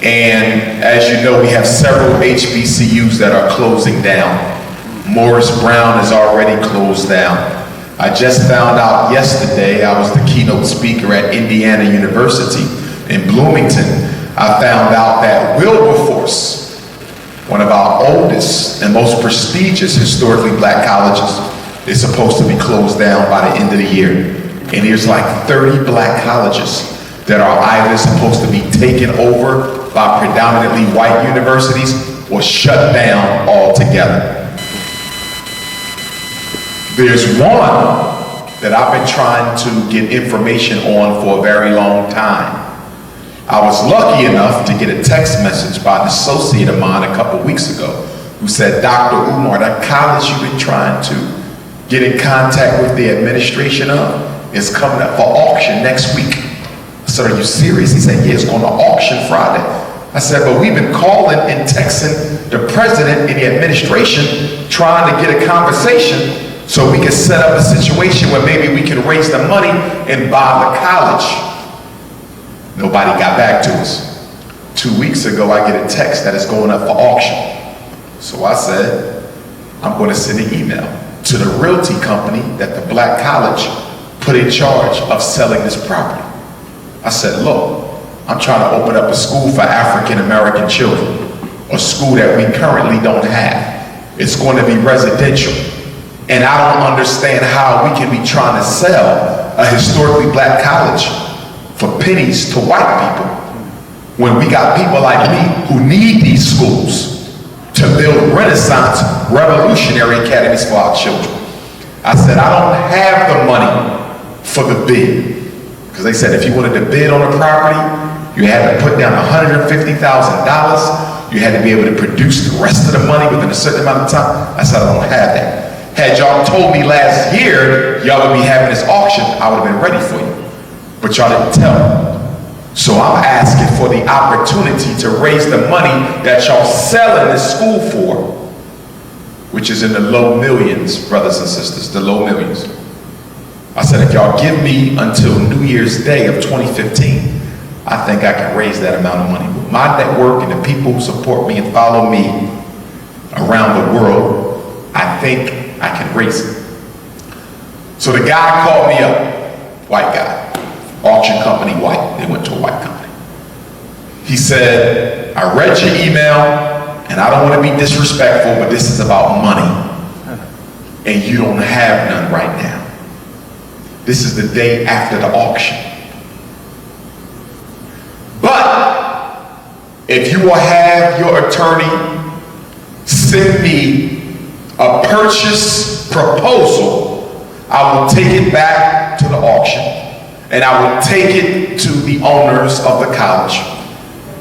And as you know, we have several HBCUs that are closing down. Morris Brown is already closed down. I just found out yesterday, I was the keynote speaker at Indiana University in Bloomington. I found out that Wilberforce, one of our oldest and most prestigious historically black colleges, is supposed to be closed down by the end of the year. And there's like 30 black colleges that are either supposed to be taken over by predominantly white universities or shut down altogether. There's one that I've been trying to get information on for a very long time. I was lucky enough to get a text message by an associate of mine a couple weeks ago who said, Dr. Umar, that college you've been trying to get in contact with the administration of is coming up for auction next week. I said, are you serious? He said, yeah, it's going to auction Friday. I said, but we've been calling and texting the president and the administration trying to get a conversation so we can set up a situation where maybe we can raise the money and buy the college. Nobody got back to us. 2 weeks ago, I get a text that it's going up for auction. So I said, I'm going to send an email to the realty company that the black college put in charge of selling this property. I said, look, I'm trying to open up a school for African American children, a school that we currently don't have. It's going to be residential. And I don't understand how we can be trying to sell a historically black college for pennies to white people when we got people like me who need these schools to build Renaissance revolutionary academies for our children. I said, I don't have the money for the bid. Because they said if you wanted to bid on a property, you had to put down $150,000. You had to be able to produce the rest of the money within a certain amount of time. I said, I don't have that. Had y'all told me last year y'all would be having this auction, I would have been ready for you. But y'all didn't tell me. So I'm asking for the opportunity to raise the money that y'all selling this school for, which is in the low millions, brothers and sisters, the low millions. I said, if y'all give me until New Year's Day of 2015, I think I can raise that amount of money. With my network and the people who support me and follow me around the world, I think I can raise it. So the guy called me up, white guy, auction company white. They went to a white company. He said, I read your email and I don't want to be disrespectful, but this is about money and you don't have none right now. This is the day after the auction. But if you will have your attorney send me a purchase proposal, I will take it back to the auction and I will take it to the owners of the college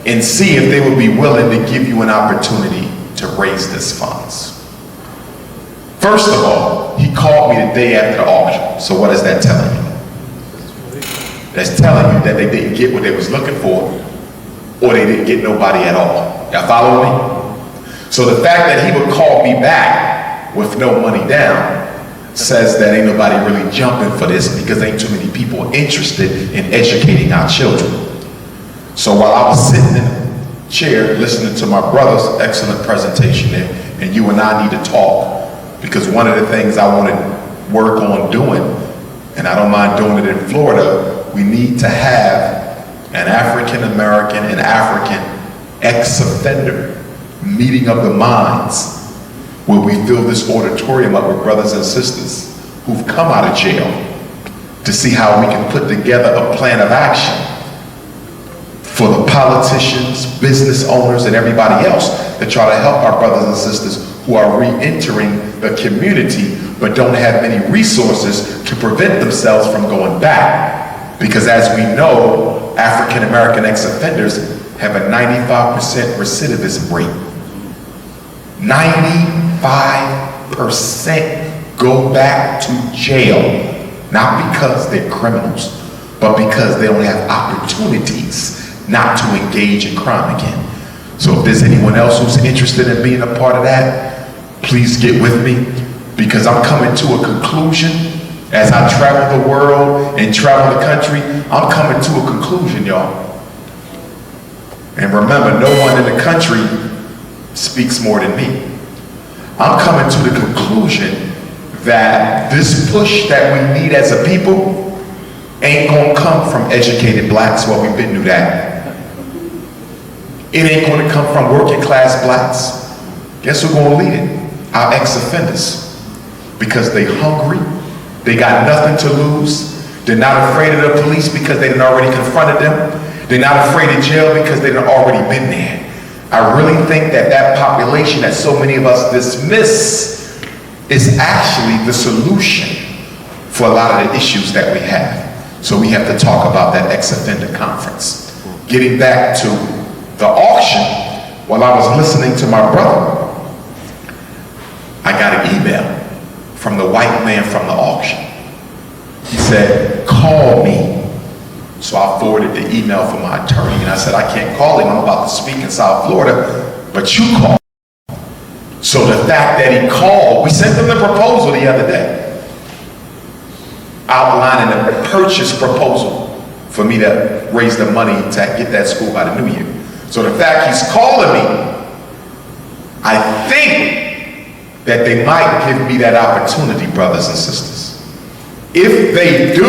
and see if they would be willing to give you an opportunity to raise this funds. First of all, he called me the day after the auction. So what is that telling you? That's telling you that they didn't get what they was looking for, or they didn't get nobody at all. Y'all follow me? So the fact that he would call me back with no money down says that ain't nobody really jumping for this because ain't too many people interested in educating our children. So while I was sitting in the chair listening to my brother's excellent presentation there, and you and I need to talk, because one of the things I want to work on doing, and I don't mind doing it in Florida, we need to have an African American and African ex-offender meeting of the minds where we fill this auditorium up with brothers and sisters who've come out of jail to see how we can put together a plan of action for the politicians, business owners, and everybody else that try to help our brothers and sisters who are re-entering the community but don't have many resources to prevent themselves from going back. Because as we know, African American ex-offenders have a 95% recidivism rate. 95% go back to jail, not because they're criminals, but because they don't have opportunities not to engage in crime again. So if there's anyone else who's interested in being a part of that, please get with me, because I'm coming to a conclusion. As I travel the world and travel the country, I'm coming to a conclusion, y'all. And remember, no one in the country speaks more than me. I'm coming to the conclusion that this push that we need as a people ain't gonna come from educated blacks. Well, we've been through that. It ain't gonna come from working class blacks. Guess who's gonna lead it? Our ex-offenders. Because they hungry, they got nothing to lose. They're not afraid of the police because they done already confronted them. They're not afraid of jail because they done already been there. I really think that that population that so many of us dismiss is actually the solution for a lot of the issues that we have. So we have to talk about that ex-offender conference. Getting back to the auction, while I was listening to my brother, I got an email from the white man from the auction. He said, call me. So I forwarded the email from my attorney and I said, I can't call him, I'm about to speak in South Florida, but you call. So the fact that he called, we sent him the proposal the other day, outlining the purchase proposal for me to raise the money to get that school by the new year. So the fact he's calling me, I think that they might give me that opportunity, brothers and sisters. If they do,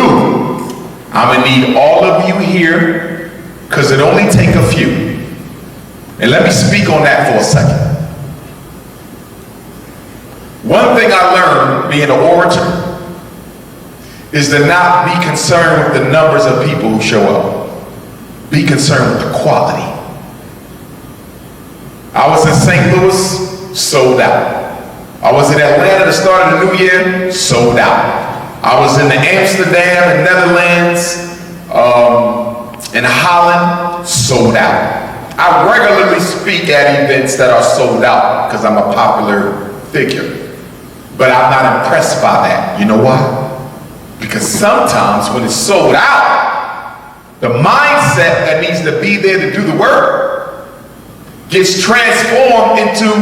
I'm gonna need all of you here, because it only take a few. And let me speak on that for a second. One thing I learned being an orator is to not be concerned with the numbers of people who show up. Be concerned with the quality. I was in St. Louis, sold out. I was in Atlanta to start the new year, sold out. I was in Amsterdam and Netherlands, in Holland, sold out. I regularly speak at events that are sold out because I'm a popular figure. But I'm not impressed by that. You know why? Because sometimes when it's sold out, the mindset that needs to be there to do the work gets transformed into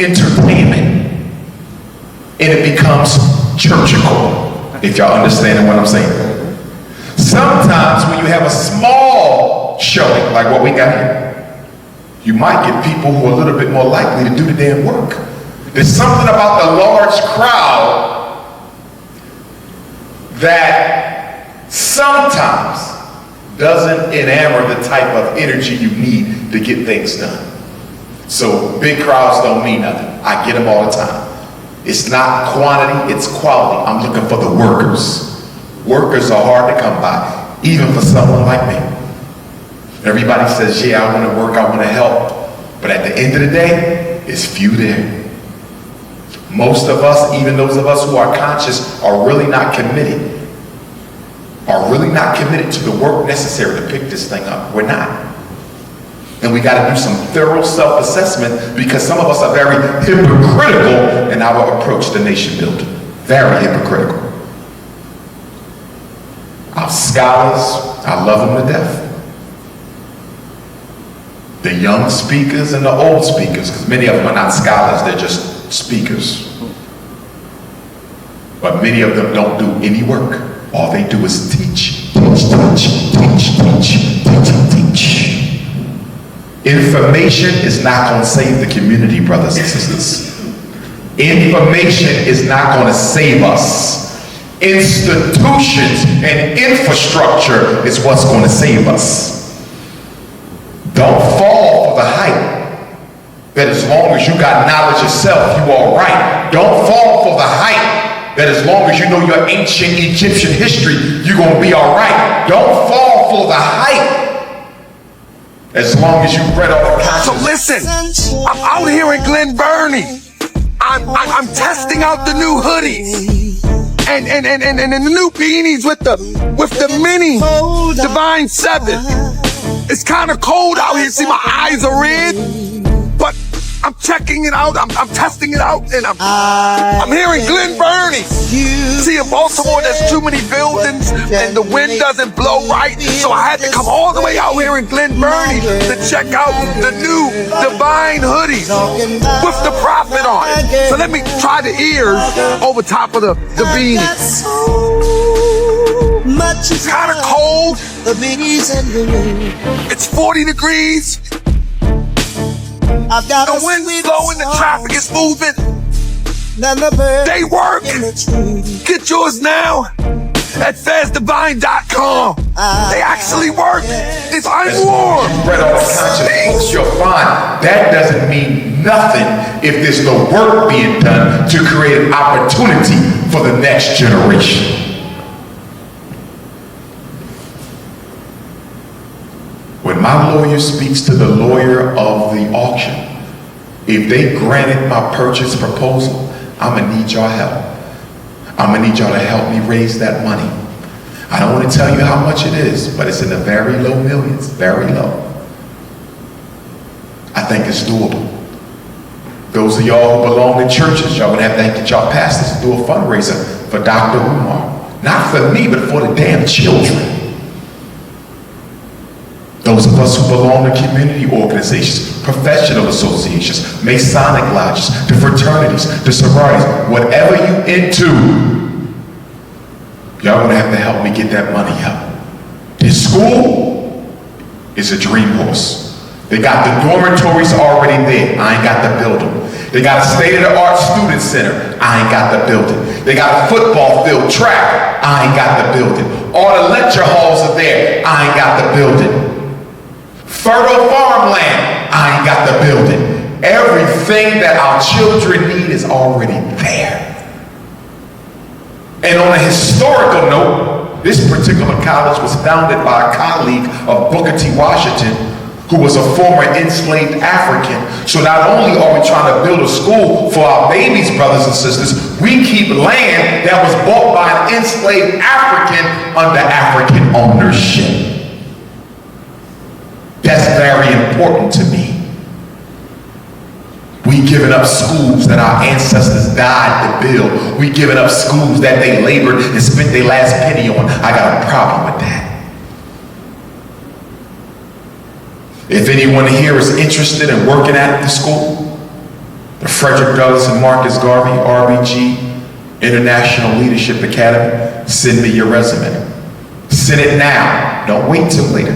entertainment. And it becomes churchical. If y'all understanding what I'm saying. Sometimes when you have a small showing, like what we got here, you might get people who are a little bit more likely to do the damn work. There's something about the large crowd that sometimes doesn't enamor the type of energy you need to get things done. So big crowds don't mean nothing. I get them all the time. It's not quantity, it's quality. I'm looking for the workers. Workers are hard to come by, even for someone like me. Everybody says, yeah, I want to work, I want to help. But at the end of the day, it's few there. Most of us, even those of us who are conscious, are really not committed. Are really not committed to the work necessary to pick this thing up. We're not. And we got to do some thorough self-assessment because some of us are very hypocritical in our approach to nation building. Very hypocritical. Our scholars, I love them to death. The young speakers and the old speakers, because many of them are not scholars, they're just speakers. But many of them don't do any work. All they do is teach, teach, teach, teach, teach, teach, teach. Information is not going to save the community, brothers and sisters. Information is not going to save us. Institutions and infrastructure is what's going to save us. Don't fall for the hype that as long as you got knowledge yourself, you all right. Don't fall for the hype that as long as you know your ancient Egyptian history, you're going to be all right. Don't fall for the hype as long as you read all the content.
So listen, I'm out here in Glen Burnie. I'm testing out the new hoodies and the new beanies with the mini Divine 7. It's kind of cold out here. See, my eyes are red, but I'm checking it out. I'm testing it out, and I'm here in Glen Burnie. See, in Baltimore, there's too many buildings, and the wind doesn't blow right, so I had to come all the way out here in Glen Burnie to check out the new Divine hoodies with the prophet on it. So let me try the ears over top of the beanie. It's kind of cold. It's 40 degrees. The wind's blowing, the traffic is moving. They work. Get yours now at FazDivine.com. They actually work. It's warm.
You read all the content books, you'll find that doesn't mean nothing if there's no work being done to create an opportunity for the next generation. When my lawyer speaks to the lawyer of the auction, if they granted my purchase proposal, I'm gonna need y'all help. I'm gonna need y'all to help me raise that money. I don't want to tell you how much it is, but it's in the very low millions, very low. I think it's doable. Those of y'all who belong to churches, y'all gonna have to get y'all pastors to do a fundraiser for Doctor Umar. Not for me, but for the damn children. Those of us who belong to community organizations, professional associations, Masonic lodges, the fraternities, the sororities, whatever you into, y'all gonna have to help me get that money up. This school is a dream horse. They got the dormitories already there. I ain't got to build them. They got a state-of-the-art student center. I ain't got to build it. They got a football field, track. I ain't got to build it. All the lecture halls are there. I ain't got to build it. Fertile farmland, I ain't got to build it. Everything that our children need is already there. And on a historical note, this particular college was founded by a colleague of Booker T. Washington, who was a former enslaved African. So not only are we trying to build a school for our babies, brothers and sisters, we keep land that was bought by an enslaved African under African ownership. That's very important to me. We giving up schools that our ancestors died to build. We giving up schools that they labored and spent their last penny on. I got a problem with that. If anyone here is interested in working at the school, the Frederick Douglass and Marcus Garvey, RBG, International Leadership Academy, send me your resume. Send it now. Don't wait till later.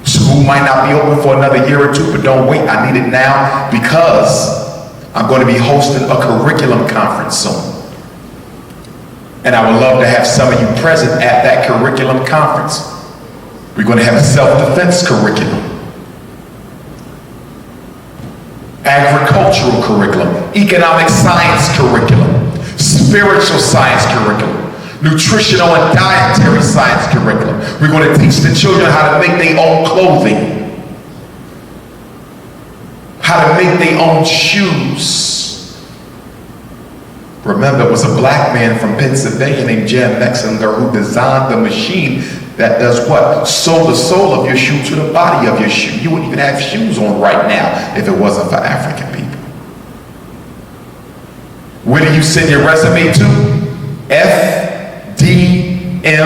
School might not be open for another year or two, but don't wait. I need it now because I'm going to be hosting a curriculum conference soon. And I would love to have some of you present at that curriculum conference. We're going to have a self-defense curriculum, agricultural curriculum, economic science curriculum, spiritual science curriculum, nutritional and dietary science curriculum. We're going to teach the children how to make their own clothing, how to make their own shoes. Remember, it was a black man from Pennsylvania named Jan Mexinger who designed the machine that does what? Sew the sole of your shoe to the body of your shoe. You wouldn't even have shoes on right now if it wasn't for African people. Where do you send your resume to? FDMG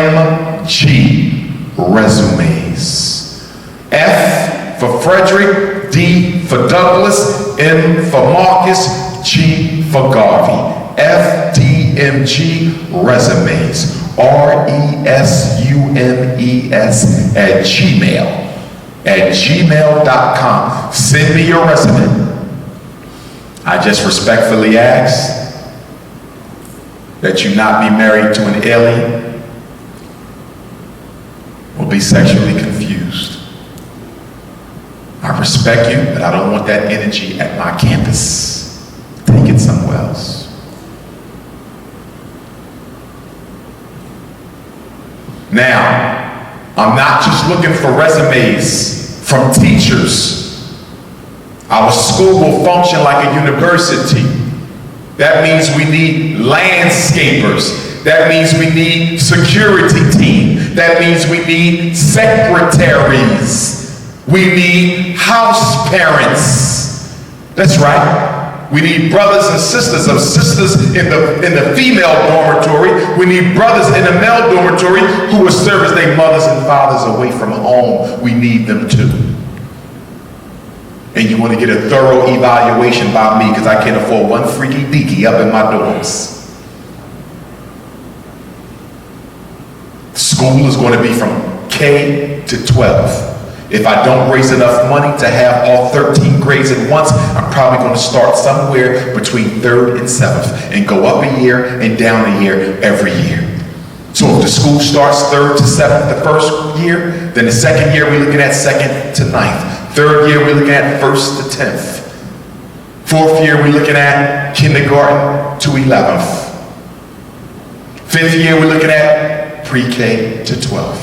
resumes. F for Frederick, D for Douglass, M for Marcus, G for Garvey. FDMG resumes. RESUMES at gmail.com. Send me your resume. I just respectfully ask that you not be married to an alien or be sexually confused. I respect you, but I don't want that energy at my campus. Take it somewhere else. Now, I'm not just looking for resumes from teachers. Our school will function like a university. That means we need landscapers. That means we need security team. That means we need secretaries. We need house parents. That's right. We need brothers and sisters of sisters in the female dormitory. We need brothers in the male dormitory who will serve as their mothers and fathers away from home. We need them too. And you want to get a thorough evaluation by me because I can't afford one freaky deaky up in my dorms. School is going to be from K to 12. If I don't raise enough money to have all 13 grades at once, I'm probably going to start somewhere between 3rd and 7th and go up a year and down a year every year. So if the school starts 3rd to 7th the first year, then the second year we're looking at 2nd to 9th. 3rd year we're looking at 1st to 10th. 4th year we're looking at kindergarten to 11th. 5th year we're looking at pre-K to 12th.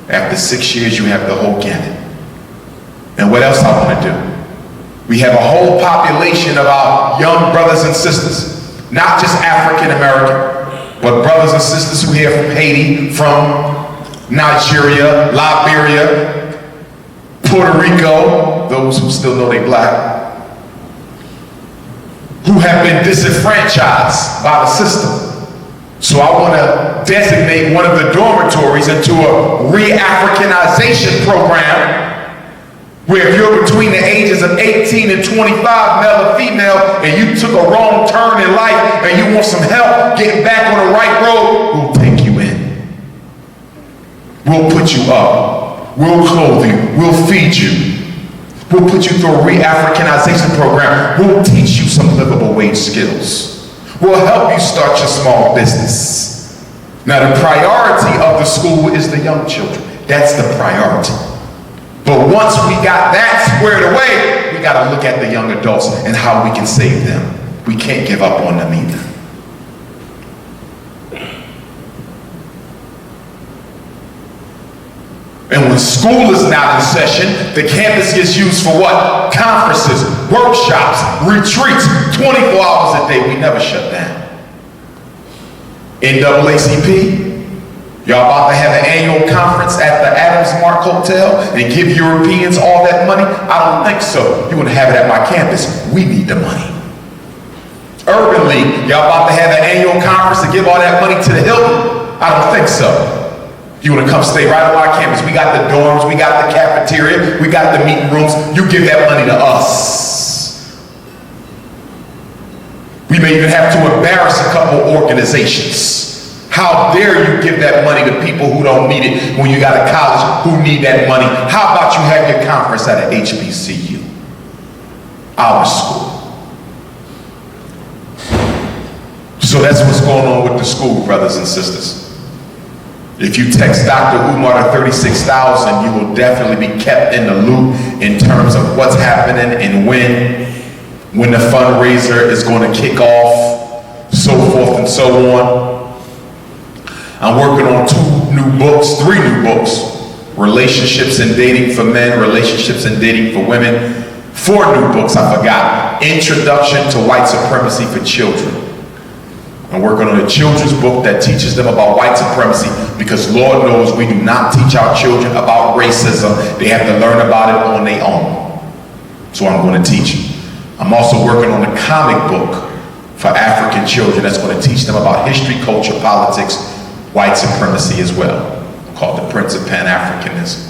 After 6 years, you have the whole gamut. And what else I want to do? We have a whole population of our young brothers and sisters, not just African American, but brothers and sisters who are here from Haiti, from Nigeria, Liberia, Puerto Rico, those who still know they're black, who have been disenfranchised by the system. So I want to designate one of the dormitories into a re-Africanization program where if you're between the ages of 18 and 25, male or female, and you took a wrong turn in life and you want some help getting back on the right road, we'll take you in. We'll put you up. We'll clothe you. We'll feed you. We'll put you through a re-Africanization program. We'll teach you some livable wage skills. We'll help you start your small business. Now the priority of the school is the young children. That's the priority. But once we got that squared away, we got to look at the young adults and how we can save them. We can't give up on them either. And when school is not in session, the campus gets used for what? Conferences, workshops, retreats, 24 hours a day. We never shut down. NAACP, y'all about to have an annual conference at the Adams Mark Hotel and give Europeans all that money? I don't think so. You want to have it at my campus. We need the money. Urban League, y'all about to have an annual conference and give all that money to the Hilton? I don't think so. You want to come stay right on our campus. We got the dorms, we got the cafeteria, we got the meeting rooms. You give that money to us. We may even have to embarrass a couple organizations. How dare you give that money to people who don't need it when you got a college who need that money? How about you have your conference at an HBCU? Our school. So that's what's going on with the school, brothers and sisters. If you text Doctor Umar to 36,000, you will definitely be kept in the loop in terms of what's happening and when the fundraiser is going to kick off, so forth and so on. I'm working on 3 new books, Relationships and Dating for Men, Relationships and Dating for Women. 4 new books, I forgot. Introduction to White Supremacy for Children. I'm working on a children's book that teaches them about white supremacy because Lord knows we do not teach our children about racism. They have to learn about it on their own. So I'm going to teach them. I'm also working on a comic book for African children that's going to teach them about history, culture, politics, white supremacy as well, called The Prince of Pan-Africanism.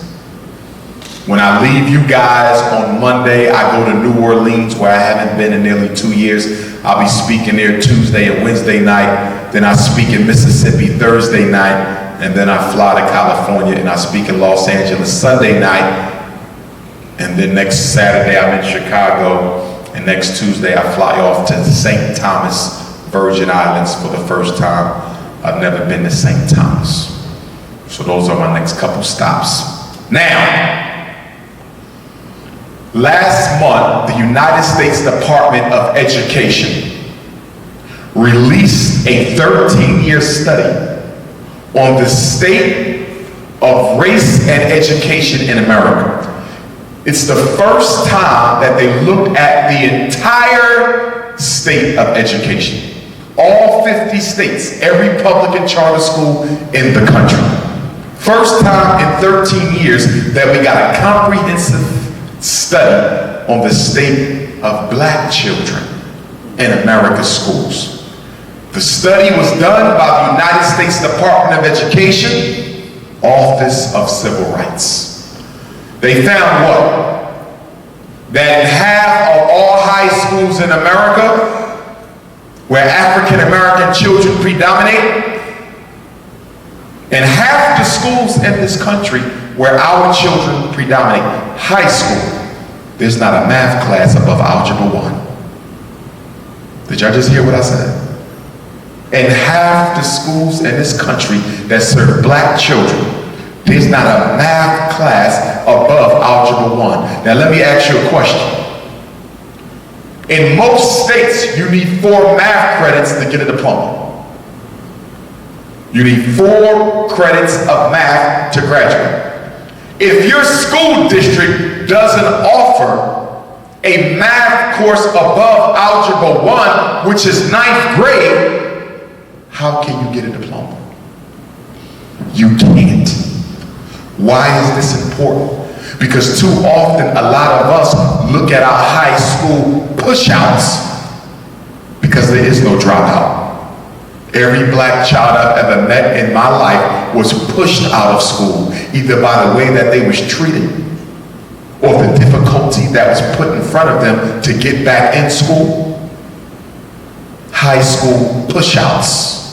When I leave you guys on Monday, I go to New Orleans where I haven't been in nearly 2 years. I'll be speaking there Tuesday and Wednesday night. Then I speak in Mississippi Thursday night. And then I fly to California and I speak in Los Angeles Sunday night. And then next Saturday I'm in Chicago. And next Tuesday I fly off to St. Thomas, Virgin Islands for the first time. I've never been to St. Thomas. So those are my next couple stops. Now, Last month, the United States Department of Education released a 13-year study on the state of race and education in America. It's the first time that they looked at the entire state of education. All 50 states, every public and charter school in the country. First time in 13 years that we got a comprehensive study on the state of black children in America's schools. The study was done by the United States Department of Education, Office of Civil Rights. They found what? That in half of all high schools in America, where African American children predominate, and half the schools in this country where our children predominate, high school, there's not a math class above Algebra 1. Did y'all just hear what I said? And half the schools in this country that serve black children, there's not a math class above Algebra 1. Now let me ask you a question. In most states, you need 4 math credits to get a diploma. You need 4 credits of math to graduate. If your school district doesn't offer a math course above Algebra 1, which is 9th grade, how can you get a diploma? You can't. Why is this important? Because too often a lot of us look at our high school push-outs because there is no dropout. Every black child I've ever met in my life was pushed out of school, either by the way that they was treated or the difficulty that was put in front of them to get back in school. High school push-outs.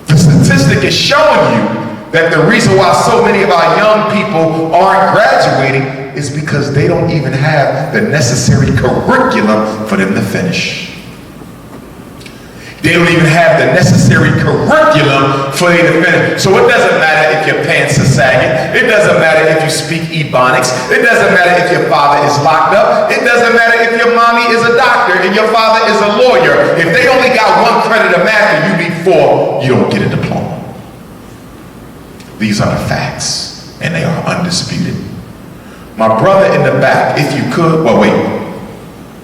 The statistic is showing you that the reason why so many of our young people aren't graduating is because they don't even have the necessary curriculum for them to finish. They don't even have the necessary curriculum for them to finish. So it doesn't matter if your pants are sagging. It doesn't matter if you speak Ebonics. It doesn't matter if your father is locked up. It doesn't matter if your mommy is a doctor and your father is a lawyer. If they only got 1 credit of math and you need 4, you don't get a diploma. These are the facts, and they are undisputed. My brother in the back, if you could, well, wait,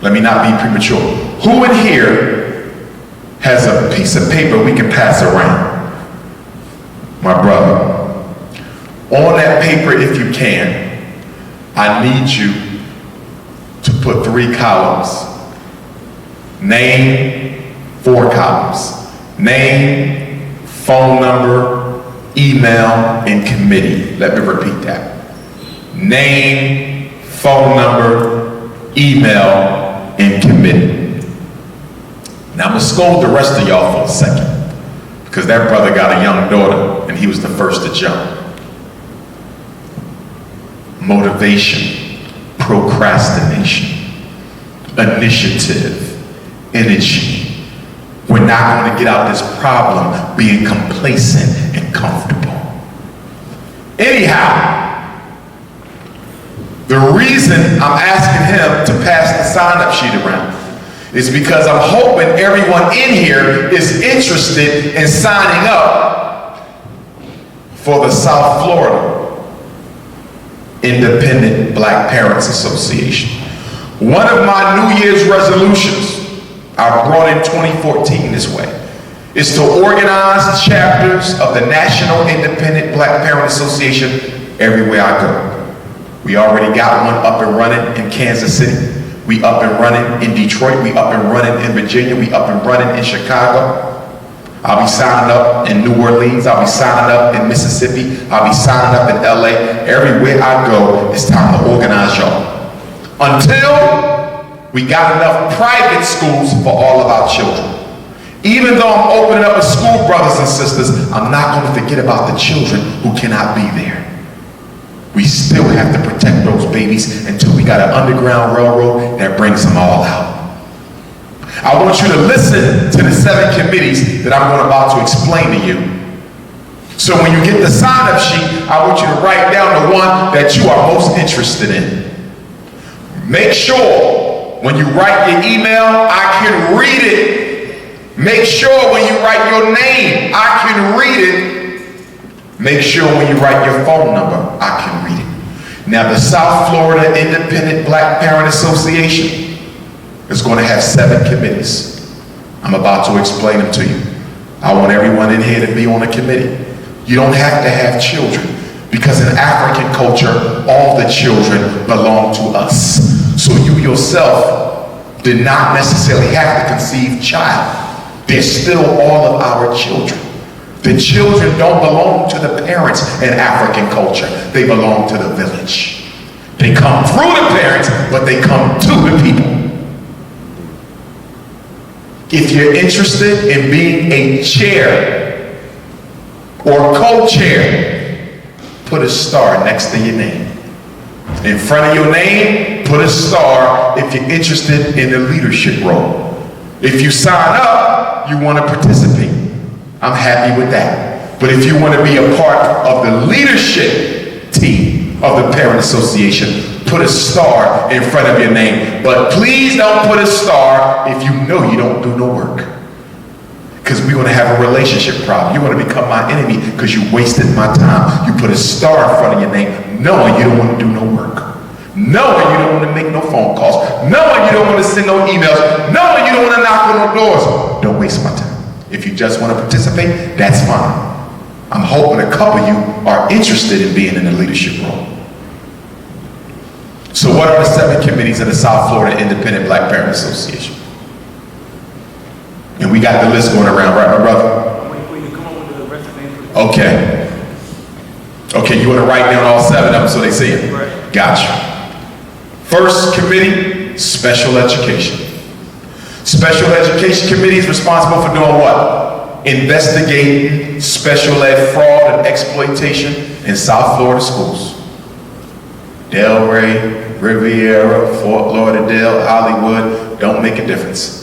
let me not be premature. Who in here has a piece of paper we can pass around? My brother. On that paper, if you can, I need you to put 3 columns. Name, 4 columns. Name, phone number, email, and committee. Let me repeat that. Name, phone number, email, and committee. Now I'm gonna scold the rest of y'all for a second, because that brother got a young daughter and he was the first to jump. Motivation, procrastination, initiative, energy. We're not going to get out this problem being complacent and comfortable. Anyhow, the reason I'm asking him to pass the sign-up sheet around is because I'm hoping everyone in here is interested in signing up for the South Florida Independent Black Parents Association. One of my New Year's resolutions I brought in 2014 this way is to organize chapters of the National Independent Black Parent Association everywhere I go. We already got one up and running in Kansas City. We up and running in Detroit. We up and running in Virginia. We up and running in Chicago. I'll be signing up in New Orleans. I'll be signing up in Mississippi. I'll be signing up in LA. Everywhere I go, it's time to organize y'all. Until we got enough private schools for all of our children. Even though I'm opening up a school, brothers and sisters, I'm not going to forget about the children who cannot be there. We still have to protect those babies until we got an underground railroad that brings them all out. I want you to listen to the 7 committees that I'm about to explain to you. So when you get the sign-up sheet, I want you to write down the one that you are most interested in. Make sure when you write your email, I can read it. Make sure when you write your name, I can read it. Make sure when you write your phone number, I can read it. Now, the South Florida Independent Black Parent Association is going to have 7 committees. I'm about to explain them to you. I want everyone in here to be on a committee. You don't have to have children, because in African culture, all the children belong to us. So you yourself did not necessarily have to conceive child. They're still all of our children. The children don't belong to the parents in African culture. They belong to the village. They come through the parents, but they come to the people. If you're interested in being a chair or co-chair, put a star next to your name. In front of your name, put a star if you're interested in the leadership role. If you sign up, you want to participate. I'm happy with that. But if you want to be a part of the leadership team of the Parent Association, put a star in front of your name. But please don't put a star if you know you don't do no work. Because we're going to have a relationship problem. You're going to become my enemy because you wasted my time. You put a star in front of your name knowing you don't want to do no work. Knowing you don't want to make no phone calls. Knowing you don't want to send no emails. Knowing you don't want to knock on no doors. Don't waste my time. If you just want to participate, that's fine. I'm hoping a couple of you are interested in being in a leadership role. So what are the 7 committees of the South Florida Independent Black Parent Association? And we got the list going around, right, my brother? Okay. Okay, you want to write down all 7 of them so they see it? Right. Gotcha. First committee, special education. Special education committee is responsible for doing what? Investigating special ed fraud and exploitation in South Florida schools. Delray, Riviera, Fort Lauderdale, Hollywood, don't make a difference.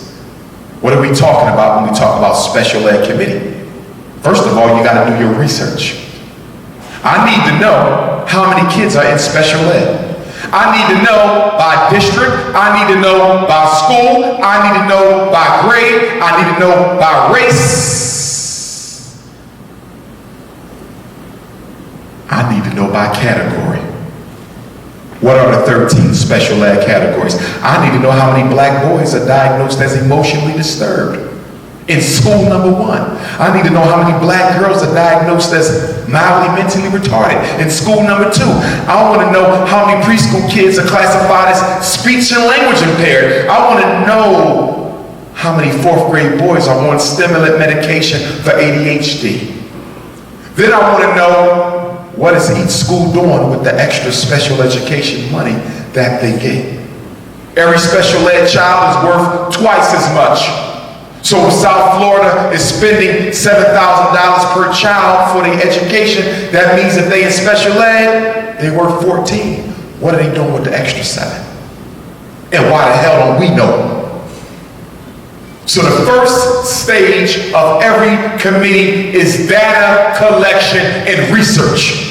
What are we talking about when we talk about special ed committee? First of all, you got to do your research. I need to know how many kids are in special ed. I need to know by district. I need to know by school. I need to know by grade. I need to know by race. I need to know by category. What are the 13 special ed categories? I need to know how many black boys are diagnosed as emotionally disturbed in school number 1. I need to know how many black girls are diagnosed as mildly mentally retarded in school number 2. I want to know how many preschool kids are classified as speech and language impaired. I want to know how many 4th grade boys are on stimulant medication for ADHD. Then I want to know, what is each school doing with the extra special education money that they get? Every special ed child is worth twice as much. So if South Florida is spending $7,000 per child for their education, that means if they in special ed, they're worth 14. What are they doing with the extra 7? And why the hell don't we know? So the first stage of every committee is data collection and research.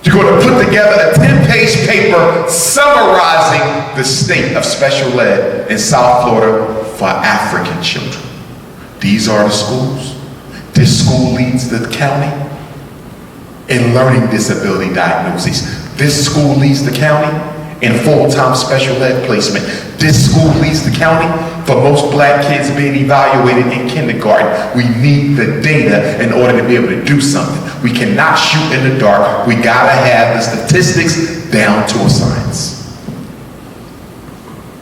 You're going to put together a 10-page paper summarizing the state of special ed in South Florida for African children. These are the schools. This school leads the county in learning disability diagnoses. This school leads the county in full-time special ed placement. This school leads the county for most black kids being evaluated in kindergarten. We need the data in order to be able to do something. We cannot shoot in the dark. We gotta have the statistics down to a science.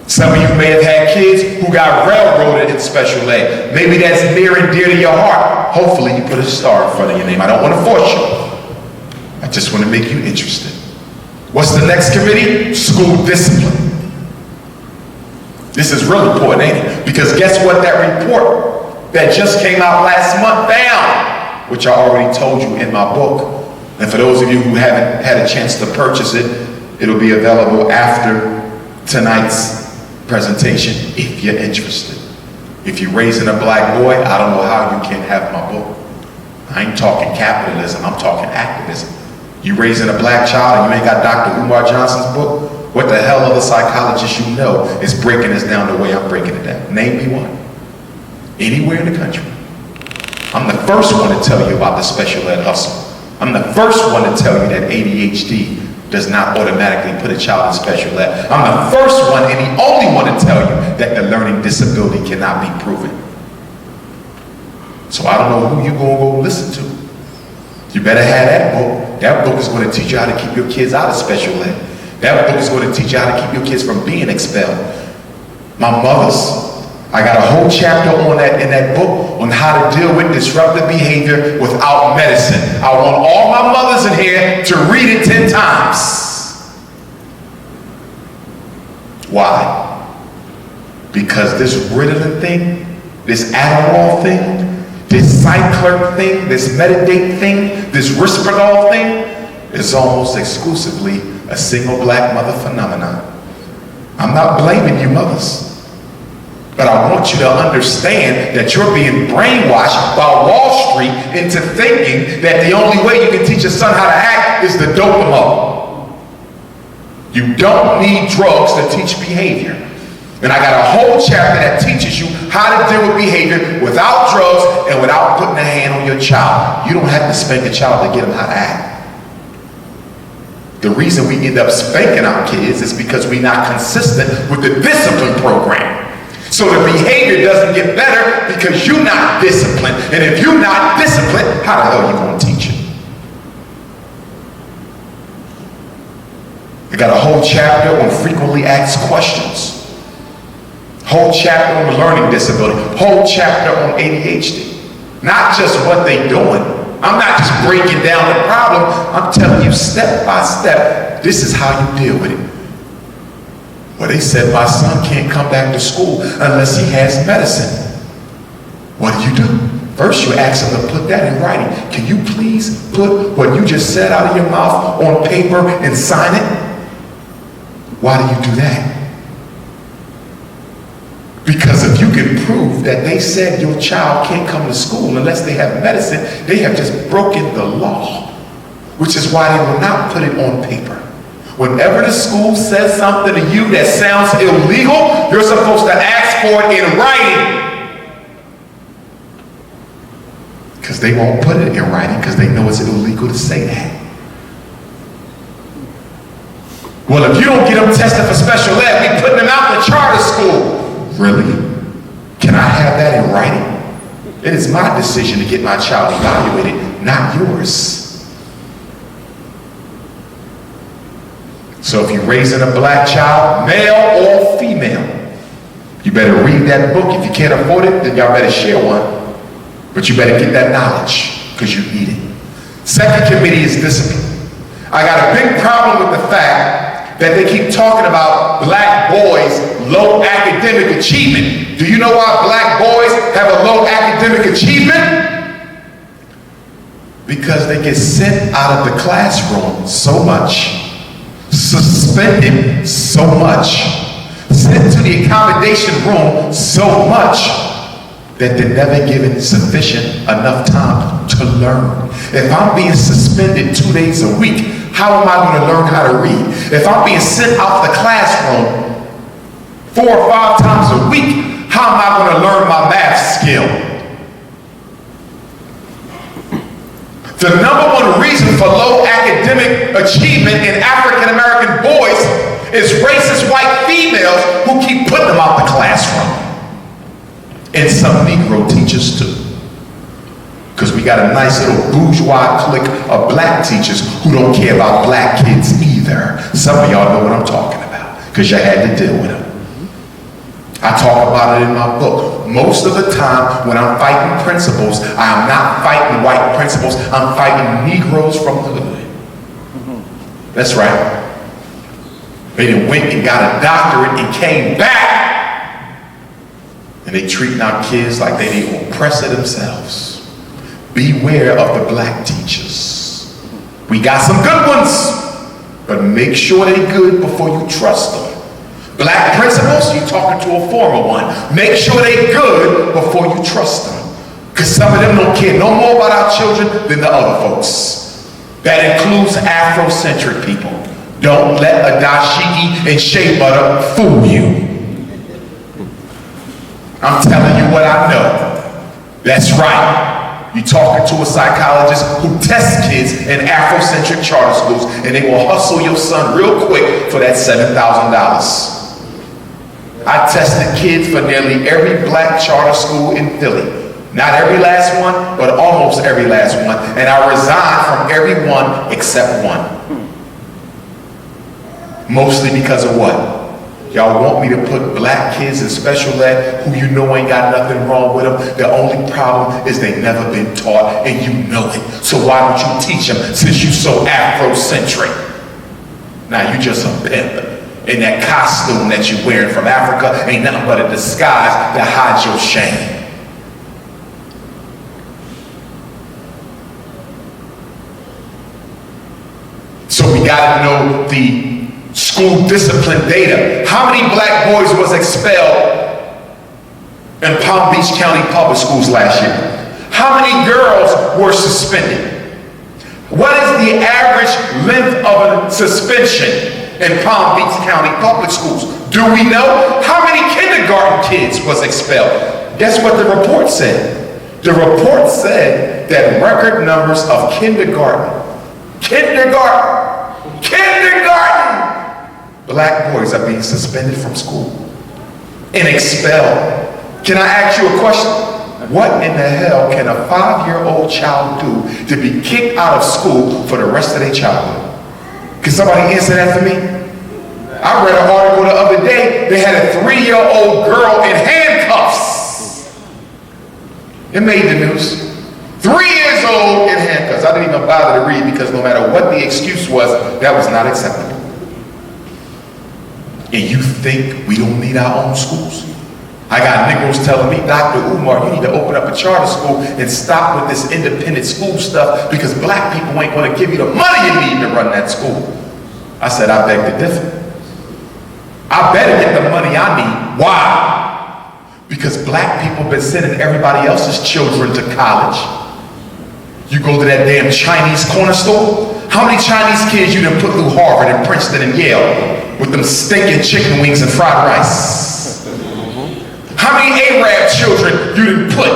Some of you may have had kids who got railroaded in special ed. Maybe that's near and dear to your heart. Hopefully you put a star in front of your name. I don't want to force you. I just want to make you interested. What's the next committee? School discipline. This is real important, ain't it? Because guess what that report that just came out last month found, which I already told you in my book. And for those of you who haven't had a chance to purchase it, it'll be available after tonight's presentation if you're interested. If you're raising a black boy, I don't know how you can't have my book. I ain't talking capitalism, I'm talking activism. You raising a black child and you ain't got Dr. Umar Johnson's book? What the hell other psychologist you know is breaking this down the way I'm breaking it down? Name me one. Anywhere in the country. I'm the first one to tell you about the special ed hustle. I'm the first one to tell you that ADHD does not automatically put a child in special ed. I'm the first one and the only one to tell you that the learning disability cannot be proven. So I don't know who you gonna go listen to. You better have that book. That book is going to teach you how to keep your kids out of special ed. That book is going to teach you how to keep your kids from being expelled. My mothers, I got a whole chapter on that in that book on how to deal with disruptive behavior without medicine. I want all my mothers in here to read it 10 times. Why? Because this Ritalin thing, this Adderall thing, this Cycler thing, this Meditate thing, this Risperdal thing is almost exclusively a single black mother phenomenon. I'm not blaming you mothers, but I want you to understand that you're being brainwashed by Wall Street into thinking that the only way you can teach a son how to act is to dope him up. You don't need drugs to teach behavior. And I got a whole chapter that teaches you how to deal with behavior without drugs and without putting a hand on your child. You don't have to spank a child to get them how to act. The reason we end up spanking our kids is because we're not consistent with the discipline program. So the behavior doesn't get better because you're not disciplined. And if you're not disciplined, how the hell are you going to teach it? I got a whole chapter on frequently asked questions. Whole chapter on learning disability. Whole chapter on ADHD. Not just what they're doing. I'm not just breaking down the problem. I'm telling you step by step, this is how you deal with it. Well, they said my son can't come back to school unless he has medicine. What do? First, you ask him to put that in writing. Can you please put what you just said out of your mouth on paper and sign it? Why do you do that? Because if you can prove that they said your child can't come to school unless they have medicine, they have just broken the law, which is why they will not put it on paper. Whenever the school says something to you that sounds illegal, you're supposed to ask for it in writing. Because they won't put it in writing because they know it's illegal to say that. Well, if you don't get them tested for special ed, we putting them out in the charter school. Really? Can I have that in writing? It is my decision to get my child evaluated, not yours. So if you're raising a black child, male or female, you better read that book. If you can't afford it, then y'all better share one. But you better get that knowledge because you need it. Second committee is discipline. I got a big problem with the fact that they keep talking about black boys' low academic achievement. Do you know why black boys have a low academic achievement? Because they get sent out of the classroom so much, suspended so much, sent to the accommodation room so much that they're never given sufficient enough time to learn. If I'm being suspended 2 days a week, how am I going to learn how to read? If I'm being sent out the classroom 4 or 5 times a week, how am I going to learn my math skill? The number one reason for low academic achievement in African American boys is racist white females who keep putting them out the classroom. And some Negro teachers too. Because we got a nice little bourgeois clique of black teachers who don't care about black kids either. Some of y'all know what I'm talking about because you had to deal with them. I talk about it in my book. Most of the time when I'm fighting principles, I'm not fighting white principles, I'm fighting Negroes from the hood. That's right. They done went and got a doctorate and came back. And they treating our kids like they the oppressor themselves. Beware of the black teachers. We got some good ones, but make sure they're good before you trust them. Black principals, you're talking to a former one. Make sure they're good before you trust them. Because some of them don't care no more about our children than the other folks. That includes Afrocentric people. Don't let a dashiki and shea butter fool you. I'm telling you what I know. That's right. You're talking to a psychologist who tests kids in Afrocentric charter schools, and they will hustle your son real quick for that $7,000. I tested kids for nearly every black charter school in Philly. Not every last one, but almost every last one. And I resigned from every one except one. Mostly because of what? Y'all want me to put black kids in special ed who you know ain't got nothing wrong with them. The only problem is they never been taught and you know it. So why don't you teach them since you so Afrocentric? Now you just a pimp. And that costume that you're wearing from Africa ain't nothing but a disguise that hides your shame. So we gotta know the school discipline data. How many black boys was expelled in Palm Beach County public schools last year? How many girls were suspended? What is the average length of a suspension in Palm Beach County public schools? Do we know? How many kindergarten kids was expelled? Guess what the report said? The report said that record numbers of kindergarten black boys are being suspended from school and expelled. Can I ask you a question? What in the hell can a 5-year-old child do to be kicked out of school for the rest of their childhood? Can somebody answer that for me? I read an article the other day. They had a 3-year-old girl in handcuffs. It made the news. 3 years old in handcuffs. I didn't even bother to read because no matter what the excuse was, that was not acceptable. And you think we don't need our own schools? I got Negroes telling me, Doctor Umar, you need to open up a charter school and stop with this independent school stuff because black people ain't going to give you the money you need to run that school. I said, I beg to differ. I better get the money I need. Why? Because black people been sending everybody else's children to college. You go to that damn Chinese corner store. How many Chinese kids you done put through Harvard and Princeton and Yale with them stinking chicken wings and fried rice? How many Arab children you done put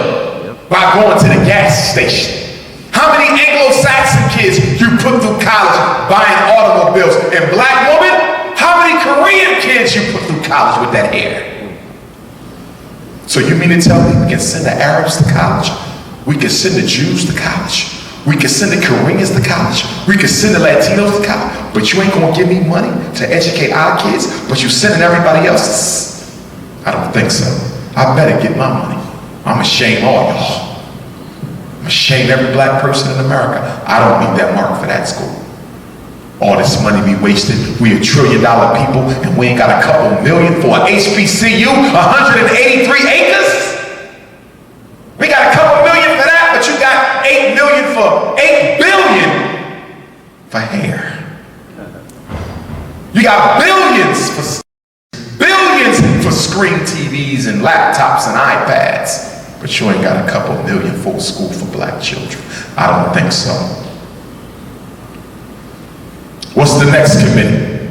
by going to the gas station? How many Anglo-Saxon kids you put through college buying automobiles? And black woman, how many Korean kids you put through college with that hair? So you mean to tell me we can send the Arabs to college? We can send the Jews to college. We can send the Koreans to college. We can send the Latinos to college. But you ain't gonna give me money to educate our kids, but you sending everybody else's? I don't think so. I better get my money. I'm gonna shame all y'all. I'm gonna shame every black person in America. I don't need that mark for that school. All this money be wasted. We $1 trillion people and we ain't got a couple million for an HBCU, 183 acres? We got a couple million for that, but you got 8 million for 8 billion for hair. You got billions for screen TVs and laptops and iPads, but you ain't got a couple million for a school for black children. I don't think so. What's the next committee?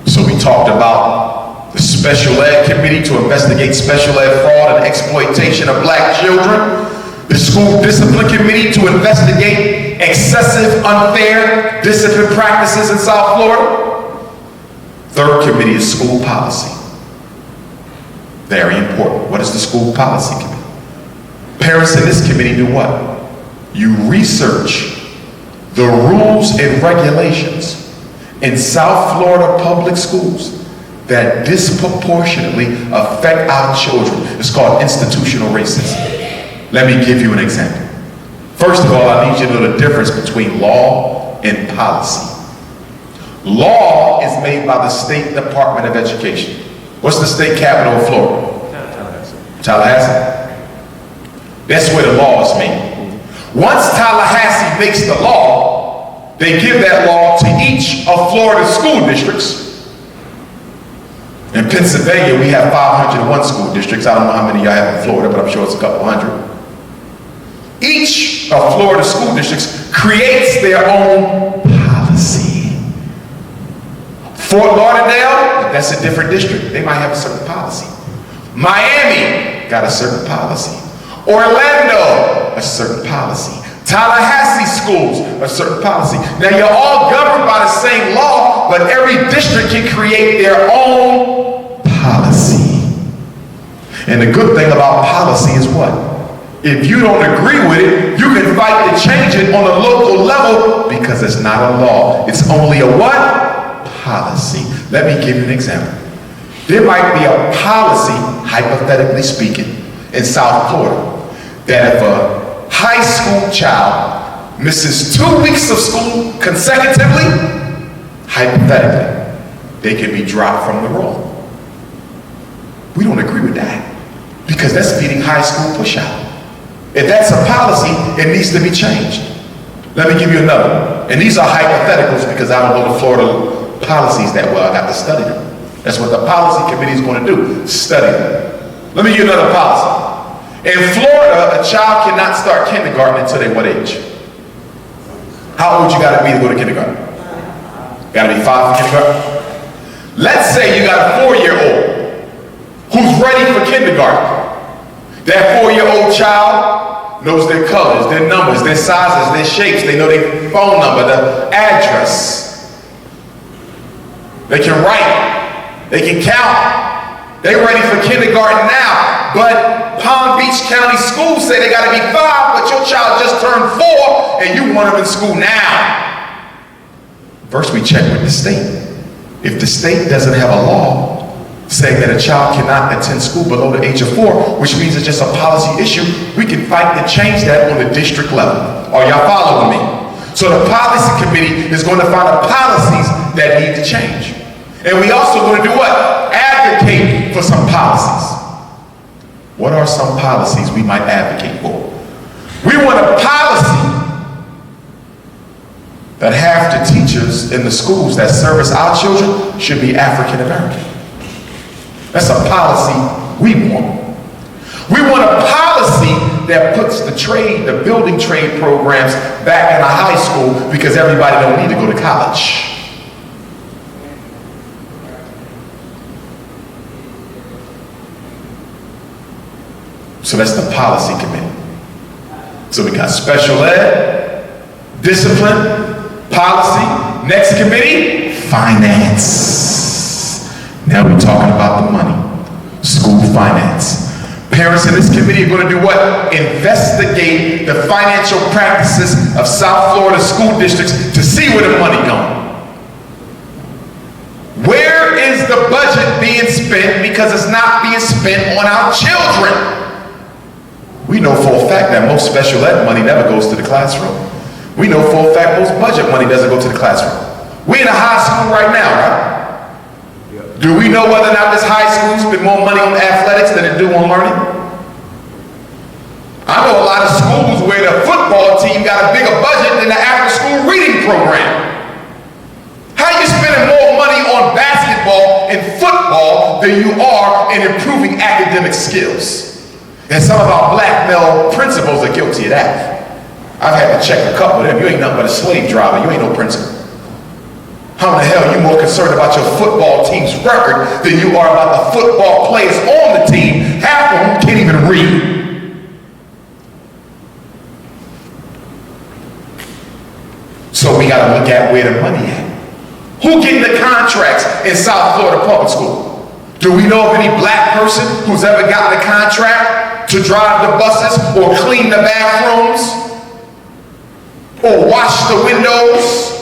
So we talked about the Special Ed Committee to investigate special ed fraud and exploitation of black children. The School Discipline Committee to investigate excessive, unfair discipline practices in South Florida. Third committee is school policy. Very important. What is the School Policy Committee? Parents in this committee do what? You research the rules and regulations in South Florida public schools that disproportionately affect our children. It's called institutional racism. Let me give you an example. First of all, I need you to know the difference between law and policy. Law is made by the State Department of Education. What's the state capital of Florida? Tallahassee. That's where the law is made. Once Tallahassee makes the law, they give that law to each of Florida's school districts. In Pennsylvania, we have 501 school districts. I don't know how many y'all have in Florida, but I'm sure it's a couple hundred. each of Florida school districts creates their own policy. Fort Lauderdale, that's a different district. They might have a certain policy. Miami got a certain policy. Orlando, a certain policy. Tallahassee schools, a certain policy. Now you're all governed by the same law, but every district can create their own policy. And the good thing about policy is what? If you don't agree with it, you can fight to change it on a local level because it's not a law. It's only a what? Policy. Let me give you an example. There might be a policy, hypothetically speaking, in South Florida, that if a high school child misses 2 weeks of school consecutively, hypothetically, they can be dropped from the roll. We don't agree with that because that's feeding high school push-out. If that's a policy, it needs to be changed. Let me give you another. And these are hypotheticals because I don't know the Florida policies that well. I got to study them. That's what the policy committee is going to do, study them. Let me give you another policy. In Florida, a child cannot start kindergarten until they what age? How old you got to be to go to kindergarten? Got to be 5 for kindergarten? Let's say you got a 4-year-old who's ready for kindergarten. That 4-year-old child knows their colors, their numbers, their sizes, their shapes. They know their phone number, the address. They can write. They can count. They're ready for kindergarten now. But Palm Beach County schools say they got to be 5, but your child just turned 4 and you want them in school now. First we check with the state. If the state doesn't have a law saying that a child cannot attend school below the age of 4, which means it's just a policy issue, we can fight to change that on the district level. Are y'all following me? So the policy committee is going to find the policies that need to change. And we also going to do what? Advocate for some policies. What are some policies we might advocate for? We want a policy that half the teachers in the schools that service our children should be African American. That's a policy we want. We want a policy that puts the building trade programs back in a high school because everybody don't need to go to college. So that's the policy committee. So we got special ed, discipline, policy. Next committee, finance. Now we're talking about the money. School finance. Parents in this committee are going to do what? Investigate the financial practices of South Florida school districts to see where the money going. Where is the budget being spent because it's not being spent on our children? We know for a fact that most special ed money never goes to the classroom. We know for a fact most budget money doesn't go to the classroom. We're in a high school right now, right? Do we know whether or not this high school spend more money on athletics than it do on learning? I know a lot of schools where the football team got a bigger budget than the after-school reading program. How are you spending more money on basketball and football than you are in improving academic skills? And some of our black male principals are guilty of that. I've had to check a couple of them. You ain't nothing but a slave driver. You ain't no principal. How in the hell are you more concerned about your football team's record than you are about the football players on the team, half of whom can't even read? So we got to look at where the money at. Who getting the contracts in South Florida public school? Do we know of any black person who's ever gotten a contract to drive the buses or clean the bathrooms or wash the windows?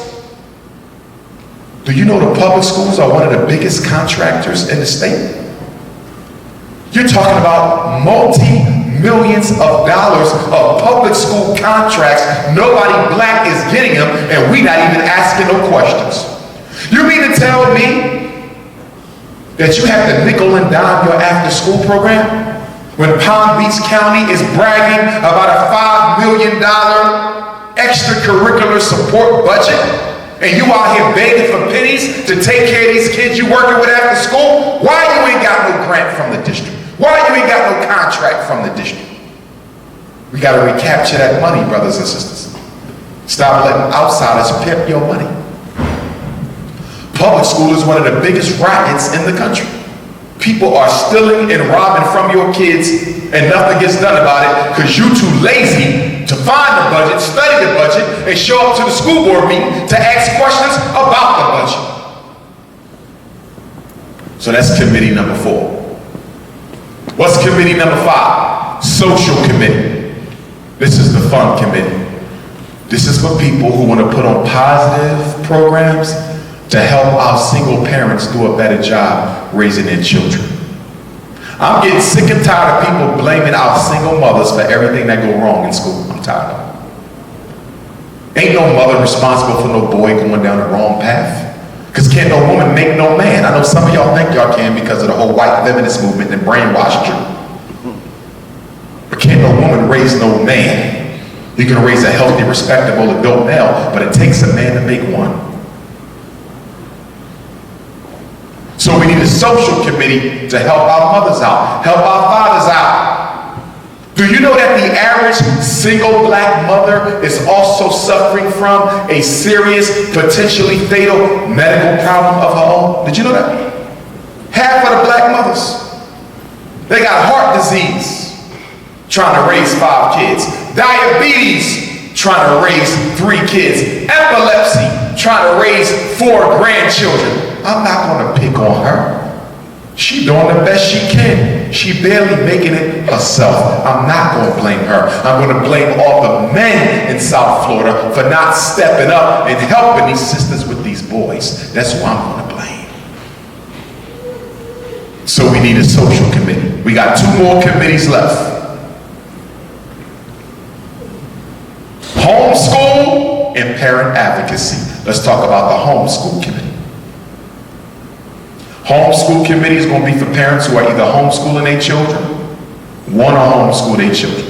Do you know the public schools are one of the biggest contractors in the state? You're talking about multi-millions of dollars of public school contracts. Nobody black is getting them, and we're not even asking no questions. You mean to tell me that you have to nickel and dime your after-school program when Palm Beach County is bragging about a $5 million extracurricular support budget, and you out here begging for pennies to take care of these kids you working with after school? Why you ain't got no grant from the district? Why you ain't got no contract from the district? We got to recapture that money, brothers and sisters. Stop letting outsiders pimp your money. Public school is one of the biggest rackets in the country. People are stealing and robbing from your kids, and nothing gets done about it because you're too lazy to find the budget, study the budget, and show up to the school board meeting to ask questions about the budget. So that's committee number 4. What's committee number 5? Social committee. This is the fun committee. This is for people who want to put on positive programs to help our single parents do a better job raising their children. I'm getting sick and tired of people blaming our single mothers for everything that go wrong in school. I'm tired of it. Ain't no mother responsible for no boy going down the wrong path. Because can't no woman make no man. I know some of y'all think y'all can because of the whole white feminist movement and brainwashed you. But can't no woman raise no man. You can raise a healthy, respectable adult male, but it takes a man to make one. So we need a social committee to help our mothers out, help our fathers out. Do you know that the average single black mother is also suffering from a serious, potentially fatal medical problem of her own? Did you know that? Half of the black mothers, they got heart disease, trying to raise 5 kids. Diabetes, trying to raise 3 kids. Epilepsy, trying to raise 4 grandchildren. I'm not going to pick on her. She doing the best she can. She barely making it herself. I'm not going to blame her. I'm going to blame all the men in South Florida for not stepping up and helping these sisters with these boys. That's who I'm going to blame. So we need a social committee. We got 2 more committees left. Homeschool and parent advocacy. Let's talk about the homeschool committee. Homeschool committee is going to be for parents who are either homeschooling their children, want to homeschool their children.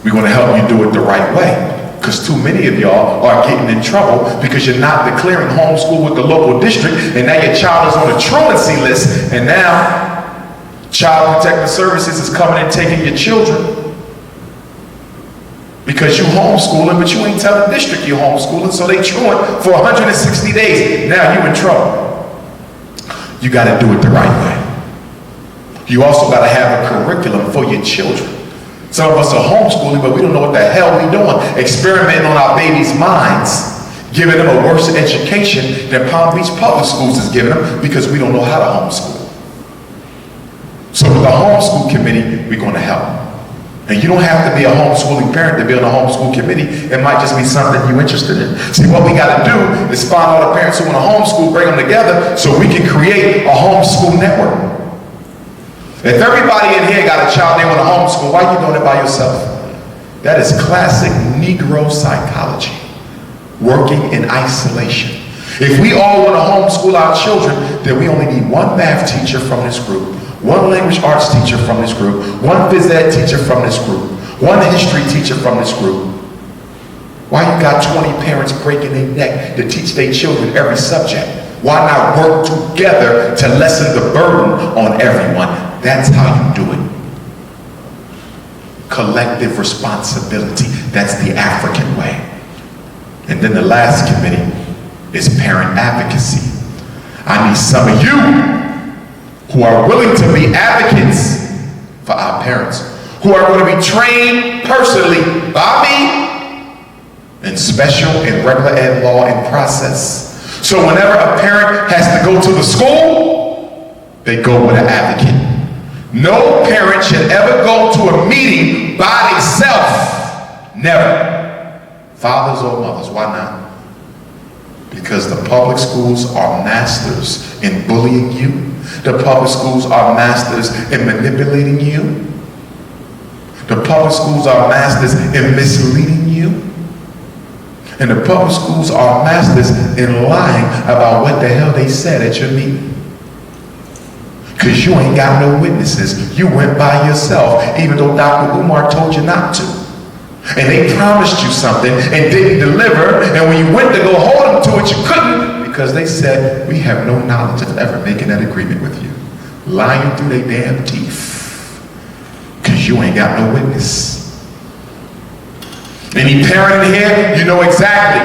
We're going to help you do it the right way, because too many of y'all are getting in trouble because you're not declaring homeschool with the local district, and now your child is on the truancy list, and now Child Protective Services is coming and taking your children because you homeschooling, but you ain't telling the district you homeschooling, so they truant for 160 days. Now you in trouble. You got to do it the right way. You also got to have a curriculum for your children. Some of us are homeschooling, but we don't know what the hell we're doing. Experimenting on our babies' minds, giving them a worse education than Palm Beach Public Schools is giving them because we don't know how to homeschool. So with the homeschool committee, we're going to help. And you don't have to be a homeschooling parent to be on a homeschool committee. It might just be something you're interested in. See, what we got to do is find all the parents who want to homeschool, bring them together so we can create a homeschool network. If everybody in here got a child they want to homeschool, why are you doing it by yourself? That is classic Negro psychology, working in isolation. If we all want to homeschool our children, then we only need 1 math teacher from this group, 1 language arts teacher from this group, 1 phys ed teacher from this group, 1 history teacher from this group. Why you got 20 parents breaking their neck to teach their children every subject? Why not work together to lessen the burden on everyone? That's how you do it. Collective responsibility. That's the African way. And then the last committee is parent advocacy. I need some of you who are willing to be advocates for our parents, who are going to be trained personally by me in special and regular ed law and process. So whenever a parent has to go to the school, they go with an advocate. No parent should ever go to a meeting by themselves. Never. Fathers or mothers, why not? Because the public schools are masters in bullying you. The public schools are masters in manipulating you. The public schools are masters in misleading you. And the public schools are masters in lying about what the hell they said at your meeting. Because you ain't got no witnesses. You went by yourself, even though Doctor Umar told you not to. And they promised you something and didn't deliver, and when you went to go hold them to it, you couldn't, because they said, we have no knowledge of ever making that agreement with you. Lying through their damn teeth. Because you ain't got no witness. Any parent in here, you know exactly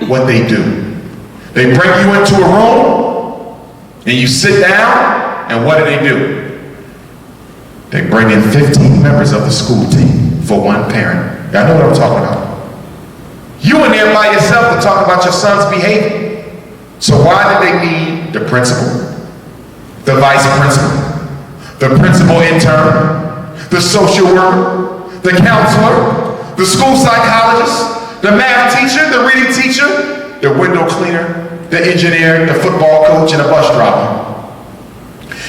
what they do. They bring you into a room and you sit down, and what do? They bring in 15 members of the school team for one parent. Y'all know what I'm talking about. You in there by yourself to talk about your son's behavior. So why did they need the principal, the vice principal, the principal intern, the social worker, the counselor, the school psychologist, the math teacher, the reading teacher, the window cleaner, the engineer, the football coach, and the bus driver?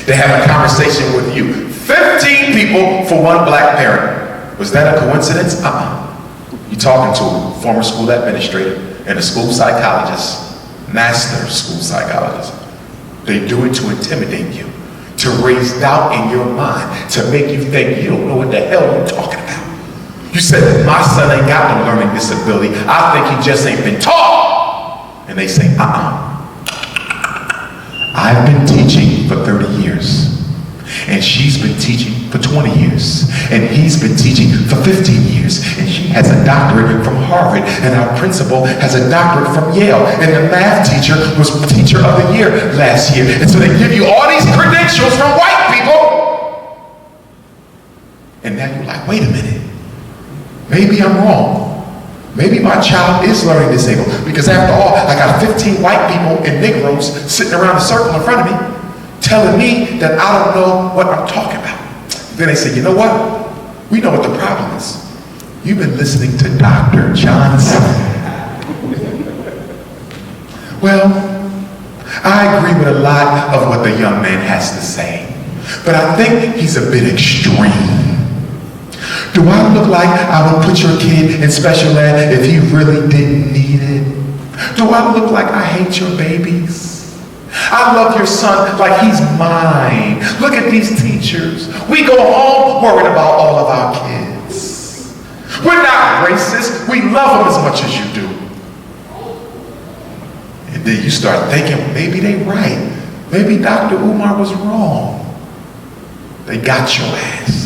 They have a conversation with you. 15 people for one black parent. Was that a coincidence? You're talking to a former school administrator and a school psychologist, master school psychologist. They do it to intimidate you, to raise doubt in your mind, to make you think you don't know what the hell you're talking about. You said, my son ain't got no learning disability. I think he just ain't been taught. And they say, I've been teaching for 30 years. And she's been teaching for 20 years. And he's been teaching for 15 years. And she has a doctorate from Harvard. And our principal has a doctorate from Yale. And the math teacher was teacher of the year last year. And so they give you all these credentials from white people. And now you're like, wait a minute. Maybe I'm wrong. Maybe my child is learning disabled. Because after all, I got 15 white people and Negroes sitting around a circle in front of me telling me that I don't know what I'm talking about. Then they say, you know what? We know what the problem is. You've been listening to Dr. Johnson. Well, I agree with a lot of what the young man has to say, but I think he's a bit extreme. Do I look like I would put your kid in special ed if he really didn't need it? Do I look like I hate your babies? I love your son like he's mine. Look at these teachers. We go home worried about all of our kids. We're not racist. We love them as much as you do. And then you start thinking, maybe they're right. Maybe Dr. Umar was wrong. They got your ass.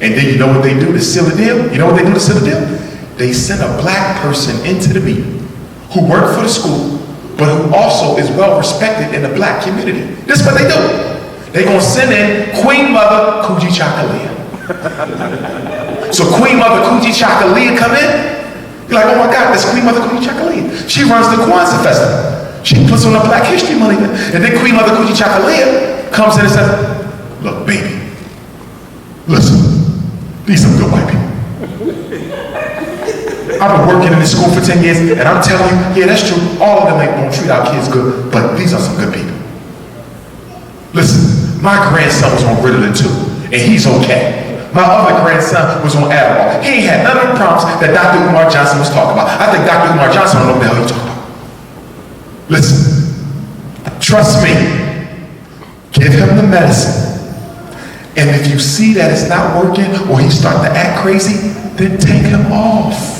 And then you know what they do to seal the deal? You know what they do to seal the deal? They send a black person into the meeting who worked for the school, but who also is well respected in the black community. This is what they do. They're gonna send in Queen Mother Kuji Chakalia. So Queen Mother Kuji Chakalia come in, you're like, oh my God, that's Queen Mother Kuji Chakalia. She runs the Kwanzaa Festival. She puts on a Black History Month event. And then Queen Mother Kuji Chakalia comes in and says, look, baby, listen, these are good white people. I've been working in this school for 10 years, and I'm telling you, yeah, that's true. All of them ain't gonna treat our kids good, but these are some good people. Listen, my grandson was on Ritalin too, and he's okay. My other grandson was on Adderall. He ain't had none of the problems that Dr. Umar Johnson was talking about. I think Dr. Umar Johnson don't know what the hell he's talking about. Listen, trust me. Give him the medicine. And if you see that it's not working or he's starting to act crazy, then take him off.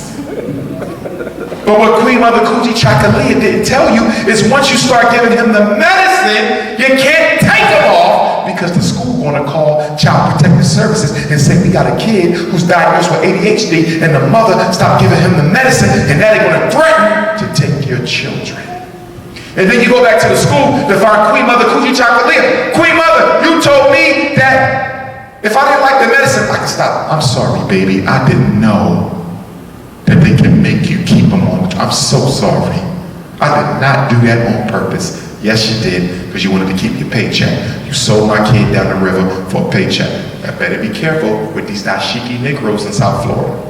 But what Queen Mother Kuji Chakalia didn't tell you is once you start giving him the medicine, you can't take him off because the school gonna call Child Protective Services and say we got a kid who's diagnosed with ADHD and the mother stopped giving him the medicine and now they're gonna threaten to take your children. And then you go back to the school to find Queen Mother Kuji Chakalia. Queen Mother, you told me that if I didn't like the medicine, I could stop. I'm sorry, baby, I didn't know that they can make you keep them on. I'm so sorry. I did not do that on purpose. Yes, you did, because you wanted to keep your paycheck. You sold my kid down the river for a paycheck. I better be careful with these dashiki Negroes in South Florida.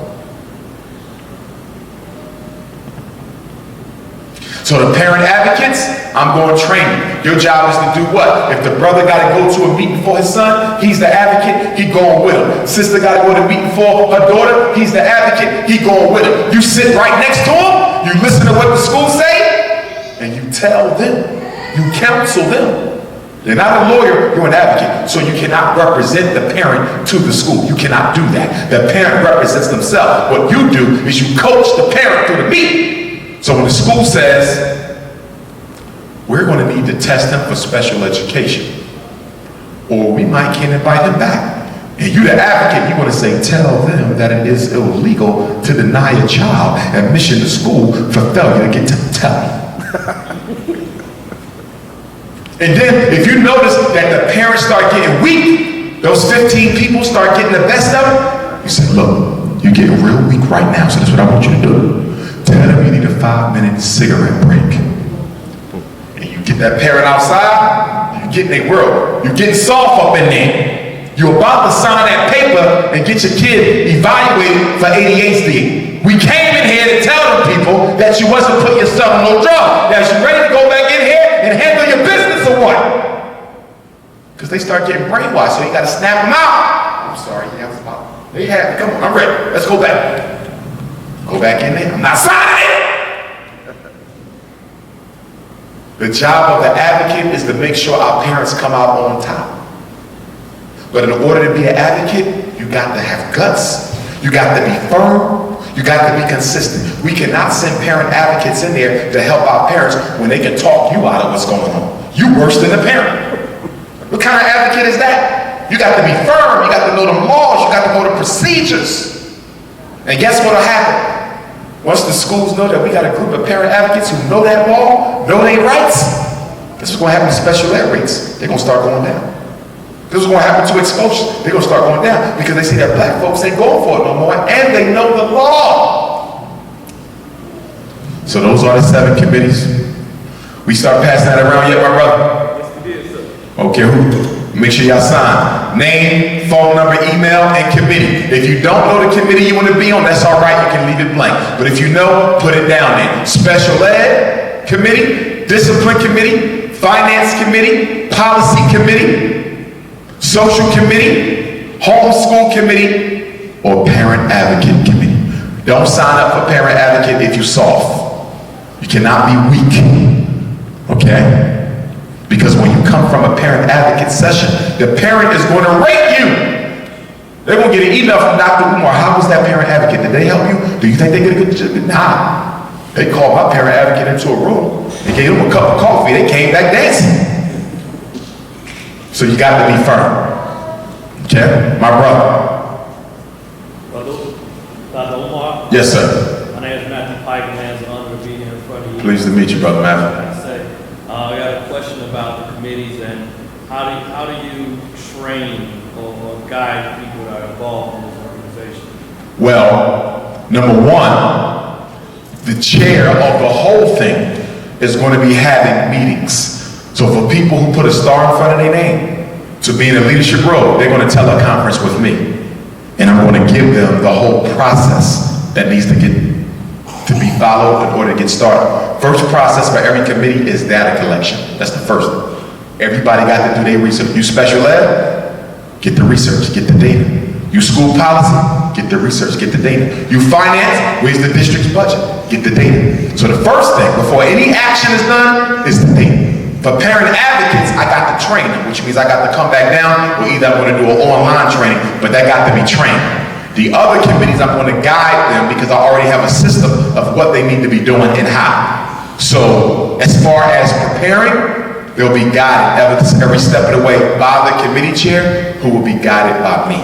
So the parent advocates, I'm going to train you. Your job is to do what? If the brother got to go to a meeting for his son, he's the advocate, he going with him. Sister got to go to a meeting for her daughter, he's the advocate, he going with him. You sit right next to him, you listen to what the school say, and you tell them, you counsel them. You're not a lawyer, you're an advocate. So you cannot represent the parent to the school. You cannot do that. The parent represents themselves. What you do is you coach the parent through the meeting. So when the school says, we're going to need to test him for special education, or we might can't invite him back And you the advocate, you're going to say, tell them that it is illegal to deny a child admission to school for failure to get to tell. And then if you notice that the parents start getting weak, those 15 people start getting the best of it, you say, look, you're getting real weak right now, so that's what I want you to do. Tell them you need a 5-minute cigarette break. And you get that parent outside, you get in their world. You're getting soft up in there. You're about to sign that paper and get your kid evaluated for ADHD. We came in here to tell them people that you wasn't putting yourself on no drug. Now, you ready to go back in here and handle your business or what? Because they start getting brainwashed, so you got to snap them out. I'm sorry, yeah, I was about. They had, come on, I'm ready. Let's go back. Go back in there. I'm not signing it. The job of the advocate is to make sure our parents come out on top. But in order to be an advocate, you got to have guts. You got to be firm. You got to be consistent. We cannot send parent advocates in there to help our parents when they can talk you out of what's going on. You worse than the parent. What kind of advocate is that? You got to be firm. You got to know the laws. You got to know the procedures. And guess what'll happen? Once the schools know that we got a group of parent advocates who know that law, know their rights, this is going to happen to special ed rates. They're going to start going down. This is going to happen to expulsion. They're going to start going down because they see that black folks ain't going for it no more and they know the law. So those are the 7 committees. We start passing that around yet, my brother? Yes, we did, sir. Okay, who? Make sure y'all sign. Name, phone number, email, and committee. If you don't know the committee you want to be on, that's all right. You can leave it blank. But if you know, put it down there. Special ed committee, discipline committee, finance committee, policy committee, social committee, homeschool committee, or parent advocate committee. Don't sign up for parent advocate if you're soft. You cannot be weak. Okay? Because when you come from a parent advocate session, the parent is going to rate you. They're going to get an email from Doctor Umar. How was that parent advocate? Did they help you? Do you think they did a good job? Nah. They called my parent advocate into a room and gave them a cup of coffee. They came back dancing. So you got to be firm. Okay? My brother.
Dr. Umar?
Yes, sir.
My name is Matthew Pike, and it's an honor to be here in front of you.
Pleased to meet you, Brother Matthew.
I got a question about the committees and how do you train or guide people that are involved in this organization?
Well, number one, the chair of the whole thing is going to be having meetings. So for people who put a star in front of their name to be in a leadership role, they're going to teleconference with me. And I'm going to give them the whole process that needs to be followed in order to get started. First process for every committee is data collection. That's the first thing. Everybody got to do their research. You special ed, get the research, get the data. You school policy, get the research, get the data. You finance, where's the district's budget? Get the data. So the first thing before any action is done is the data. For parent advocates, I got the training, which means I got to come back down, or either I'm going to do an online training, but that got to be trained. The other committees, I'm going to guide them because I already have a system of what they need to be doing and how. So as far as preparing, they'll be guided every step of the way by the committee chair, who will be guided by me.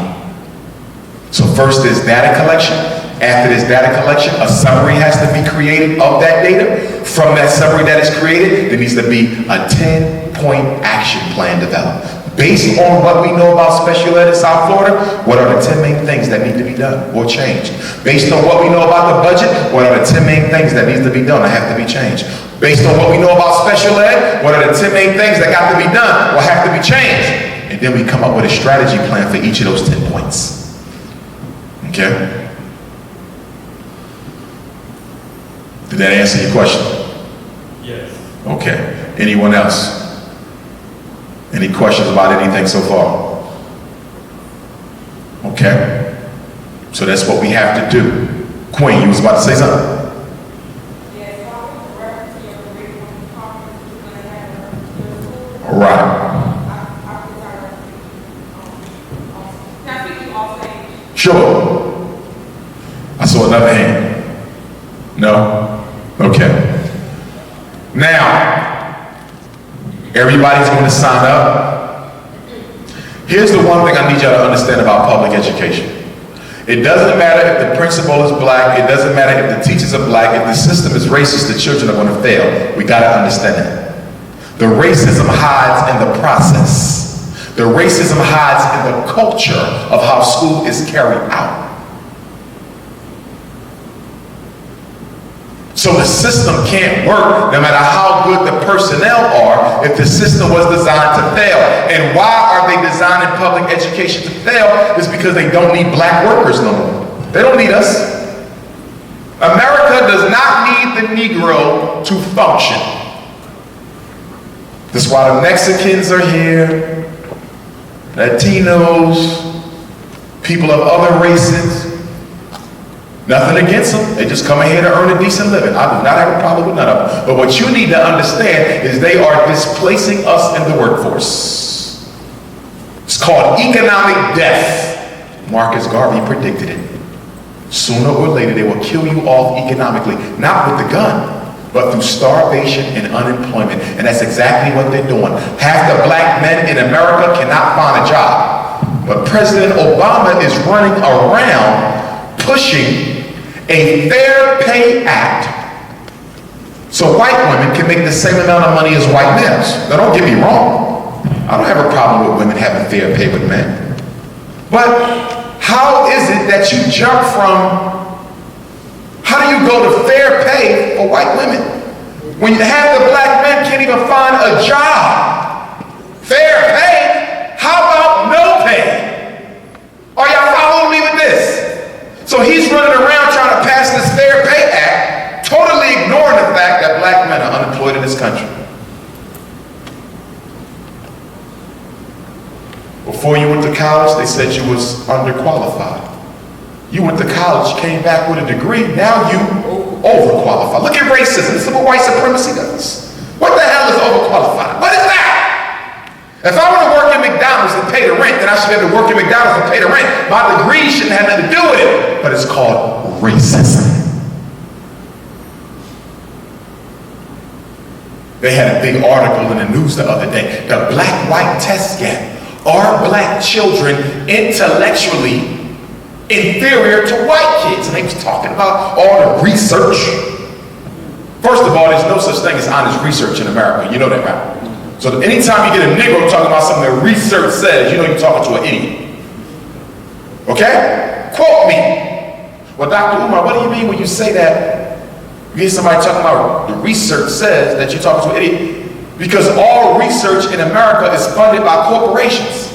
So first is data collection. After this data collection, a summary has to be created of that data. From that summary that is created, there needs to be a 10-point action plan developed. Based on what we know about special ed in South Florida, what are the 10 main things that need to be done or changed? Based on what we know about the budget, what are the 10 main things that need to be done or have to be changed? Based on what we know about special ed, what are the 10 main things that got to be done or have to be changed? And then we come up with a strategy plan for each of those 10 points. Okay? Did that answer your question?
Yes.
Okay. Anyone else? Any questions about anything so far? Okay. So that's what we have to do. Queen, you was about to say something? All right. Sure. I saw another hand. No? Okay. Now, everybody's going to sign up. Here's the one thing I need y'all to understand about public education. It doesn't matter if the principal is black, it doesn't matter if the teachers are black, if the system is racist, the children are going to fail. We got to understand that. The racism hides in the process. The racism hides in the culture of how school is carried out. So the system can't work no matter how good the personnel are if the system was designed to fail. And why are they designing public education to fail? Is because they don't need black workers no more. They don't need us. America does not need the Negro to function. That's why the Mexicans are here, Latinos, people of other races. Nothing against them. They just come in here to earn a decent living. I do not have a problem with none of them. But what you need to understand is they are displacing us in the workforce. It's called economic death. Marcus Garvey predicted it. Sooner or later, they will kill you off economically. Not with the gun, but through starvation and unemployment. And that's exactly what they're doing. Half the black men in America cannot find a job. But President Obama is running around pushing a Fair Pay Act so white women can make the same amount of money as white males. Now don't get me wrong, I don't have a problem with women having fair pay with men. But how is it that you jump from, how do you go to fair pay for white women when half the black men can't even find a job? Fair pay? How about no pay? Are y'all following me with this? So he's running around trying to pass this Fair Pay Act, totally ignoring the fact that black men are unemployed in this country. Before you went to college, they said you was underqualified. You went to college, came back with a degree, now you overqualified. Look at racism. This is what white supremacy does. What the hell is overqualified? What is that? If I want to work at McDonald's and pay the rent, then I should have to work at McDonald's and pay the rent. My degree shouldn't have nothing to do with it. But it's called racism. They had a big article in the news the other day. The black-white test gap. Are black children intellectually inferior to white kids? And they was talking about all the research. First of all, there's no such thing as honest research in America. You know that, right? So anytime you get a Negro talking about something that research says, you know you're talking to an idiot. Okay? Quote me. Well, Dr. Umar, what do you mean when you say that? You hear somebody talking about the research says that you're talking to an idiot? Because all research in America is funded by corporations.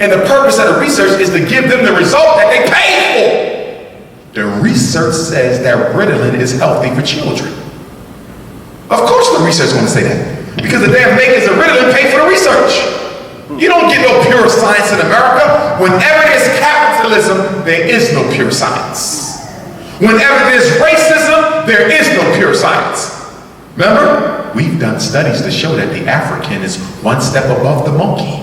And the purpose of the research is to give them the result that they pay for. The research says that Ritalin is healthy for children. Of course the research is going to say that. Because the damn makers of Ritalin pay for the research. You don't get no pure science in America. Whenever there's capitalism, there is no pure science. Whenever there's racism, there is no pure science. Remember? We've done studies to show that the African is one step above the monkey.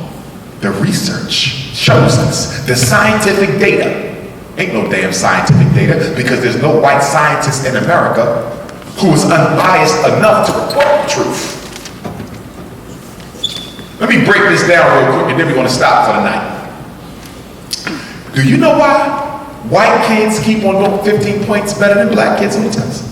The research shows us. The scientific data. Ain't no damn scientific data because there's no white scientist in America who is unbiased enough to report the truth. Let me break this down real quick and then we're going to stop for the night. Do you know why white kids keep on doing 15 points better than black kids on the test?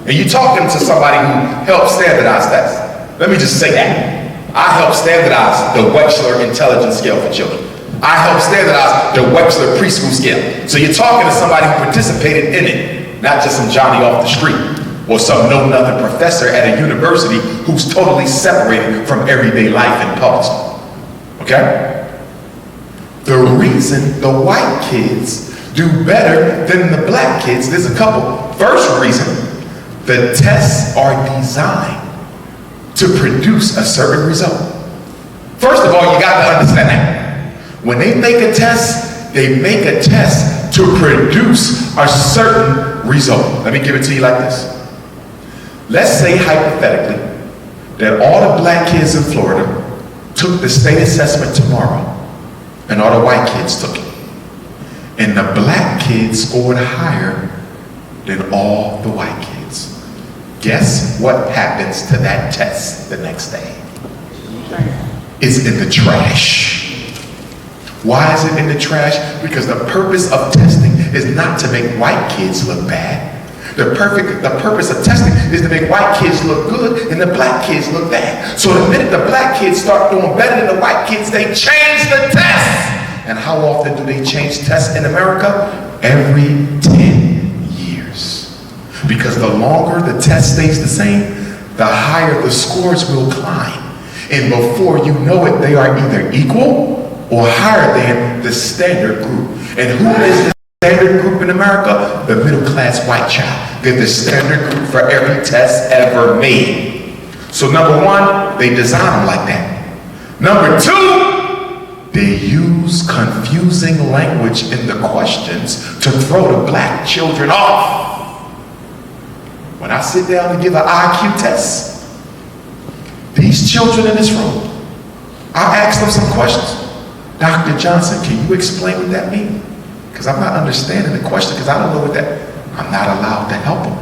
And you're talking to somebody who helped standardize that. Let me just say that. I helped standardize the Wechsler Intelligence Scale for children. I helped standardize the Wechsler Preschool Scale. So you're talking to somebody who participated in it, not just some Johnny off the street or some know-nothing professor at a university who's totally separated from everyday life in public school. Okay? The reason the white kids do better than the black kids, there's a couple. First reason, the tests are designed to produce a certain result. First of all, you got to understand that. When they make a test, they make a test to produce a certain result. Let me give it to you like this. Let's say hypothetically that all the black kids in Florida took the state assessment tomorrow and all the white kids took it. And the black kids scored higher than all the white kids. Guess what happens to that test the next day? It's in the trash. Why is it in the trash? Because the purpose of testing is not to make white kids look bad. The purpose of testing is to make white kids look good and the black kids look bad. So the minute the black kids start doing better than the white kids, they change the test. And how often do they change tests in America? Every 10 years. Because the longer the test stays the same, the higher the scores will climb. And before you know it, they are either equal or higher than the standard group. And who is the standard group in America? The middle class white child. They're the standard group for every test ever made. So number one, they design them like that. Number two, they use confusing language in the questions to throw the black children off. When I sit down to give an IQ test, these children in this room, I ask them some questions. Dr. Johnson, can you explain what that means? Because I'm not understanding the question, because I don't know what that, I'm not allowed to help them.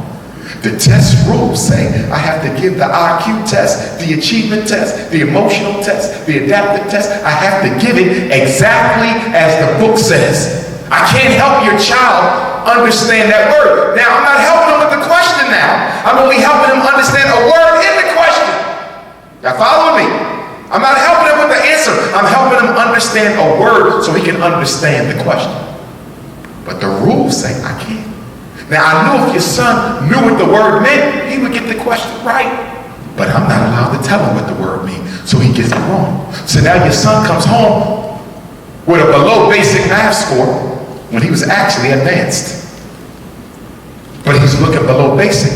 The test rules say I have to give the IQ test, the achievement test, the emotional test, the adaptive test. I have to give it exactly as the book says. I can't help your child understand that word. Now, I'm not helping them with the question now. I'm only helping them understand a word in the question. Y'all follow me? I'm not helping them with the answer. I'm helping them understand a word so he can understand the question. But the rules say I can't. Now, I knew if your son knew what the word meant, he would get the question right. But I'm not allowed to tell him what the word means, so he gets it wrong. So now your son comes home with a below basic math score when he was actually advanced. But he's looking below basic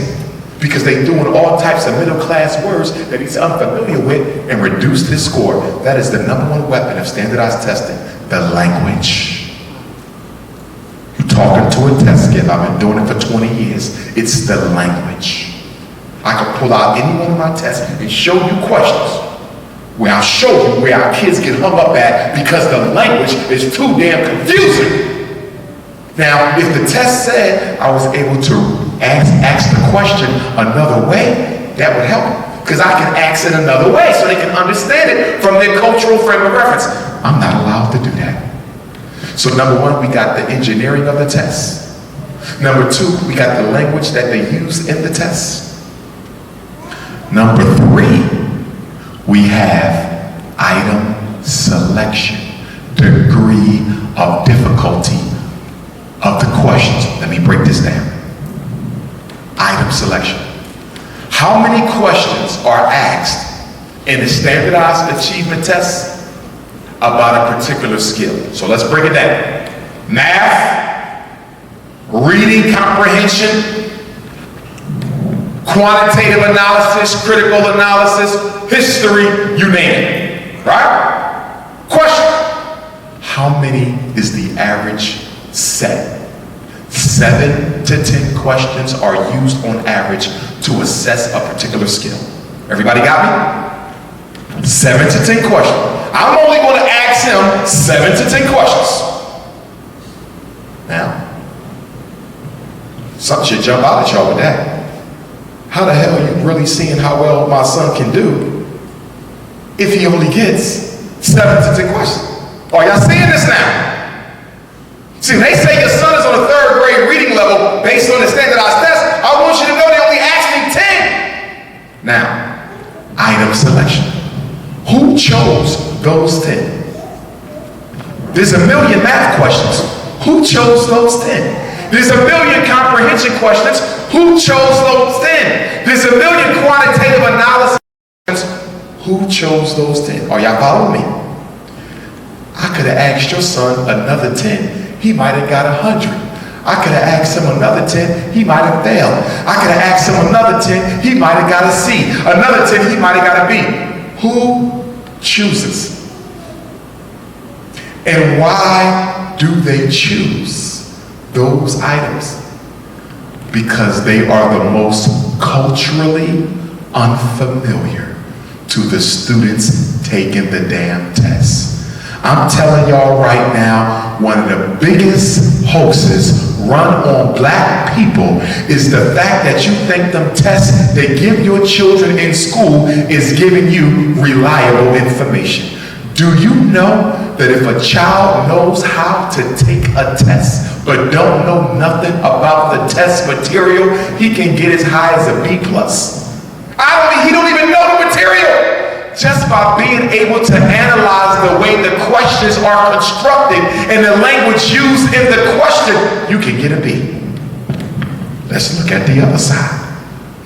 because they're doing all types of middle class words that he's unfamiliar with and reduced his score. That is the number one weapon of standardized testing, the language. Talking to a test kit, I've been doing it for 20 years. It's the language. I can pull out any one of my tests and show you questions where I'll show you where our kids get hung up at because the language is too damn confusing. Now, if the test said I was able to ask the question another way, that would help. Because I can ask it another way so they can understand it from their cultural frame of reference. I'm not allowed to do that. So number one, we got the engineering of the test. Number two, we got the language that they use in the test. Number three, we have item selection, degree of difficulty of the questions. Let me break this down. Item selection. How many questions are asked in the standardized achievement test about a particular skill? So let's break it down. Math, reading comprehension, quantitative analysis, critical analysis, history, you name it, right? Question, how many is the average set? 7 to 10 questions are used on average to assess a particular skill. Everybody got me? 7 to 10 questions. I'm only going to ask him 7 to 10 questions. Now, something should jump out at y'all with that. How the hell are you really seeing how well my son can do if he only gets 7 to 10 questions? Are y'all seeing this now? See, they say your son is on a 3rd grade reading level based on the standardized test. I want you to know they only asked him 10. Now, item selection. Who chose those 10? There's a million math questions. Who chose those 10? There's a million comprehension questions. Who chose those 10? There's a million quantitative analysis questions. Who chose those 10? Are y'all following me? I could have asked your son another 10. He might have got 100. I could have asked him another 10, he might have failed. I could have asked him another 10, he might have got a C. Another 10, he might have got a B. Who chooses? And why do they choose those items? Because they are the most culturally unfamiliar to the students taking the damn test. I'm telling y'all right now, one of the biggest hoaxes run on black people is the fact that you think them tests they give your children in school is giving you reliable information. Do you know that if a child knows how to take a test but don't know nothing about the test material, he can get as high as a B+. He don't even know the material. Just by being able to analyze the way the questions are constructed and the language used in the question, you can get a B. Let's look at the other side.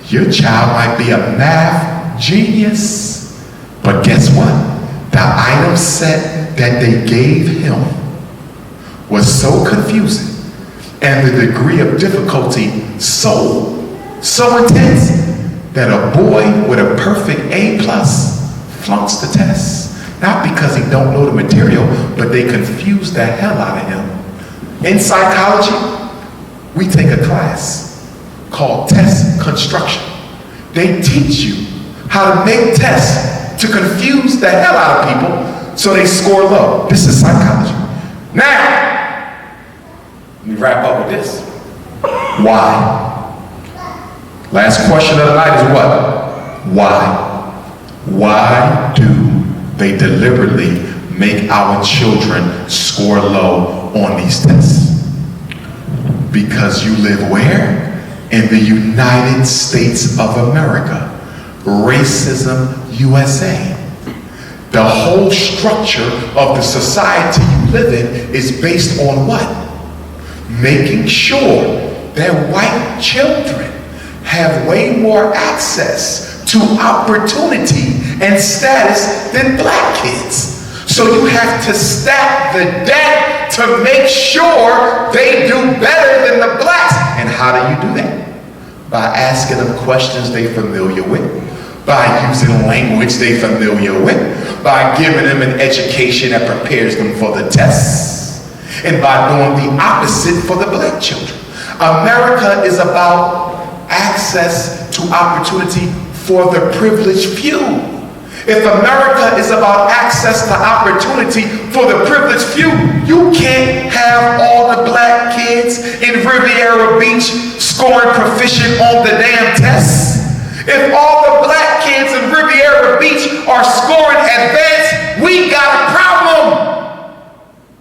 Your child might be a math genius, but guess what? The item set that they gave him was so confusing and the degree of difficulty so intense that a boy with a perfect A+ flunks the test. Not because he don't know the material, but they confuse the hell out of him. In psychology, we take a class called test construction. They teach you how to make tests to confuse the hell out of people so they score low. This is psychology. Now, let me wrap up with this. Why? Last question of the night is what? Why? Why do they deliberately make our children score low on these tests? Because you live where? In the United States of America. Racism USA. The whole structure of the society you live in is based on what? Making sure that white children have way more access to opportunity and status than black kids. So you have to stack the deck to make sure they do better than the blacks. And how do you do that? By asking them questions they're familiar with, by using language they're familiar with, by giving them an education that prepares them for the tests, and by doing the opposite for the black children. America is about access to opportunity for the privileged few. If America is about access to opportunity for the privileged few, you can't have all the black kids in Riviera Beach scoring proficient on the damn tests. If all the black kids in Riviera Beach are scoring advanced, we got a problem.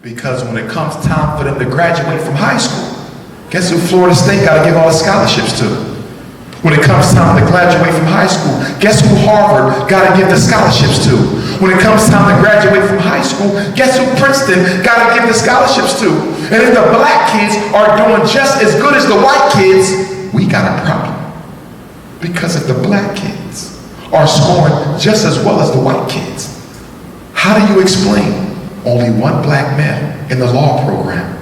Because when it comes time for them to graduate from high school, guess who Florida State got to give all the scholarships to? When it comes time to graduate from high school, guess who Harvard got to give the scholarships to? When it comes time to graduate from high school, guess who Princeton got to give the scholarships to? And if the black kids are doing just as good as the white kids, we got a problem. Because if the black kids are scoring just as well as the white kids, how do you explain only one black male in the law program?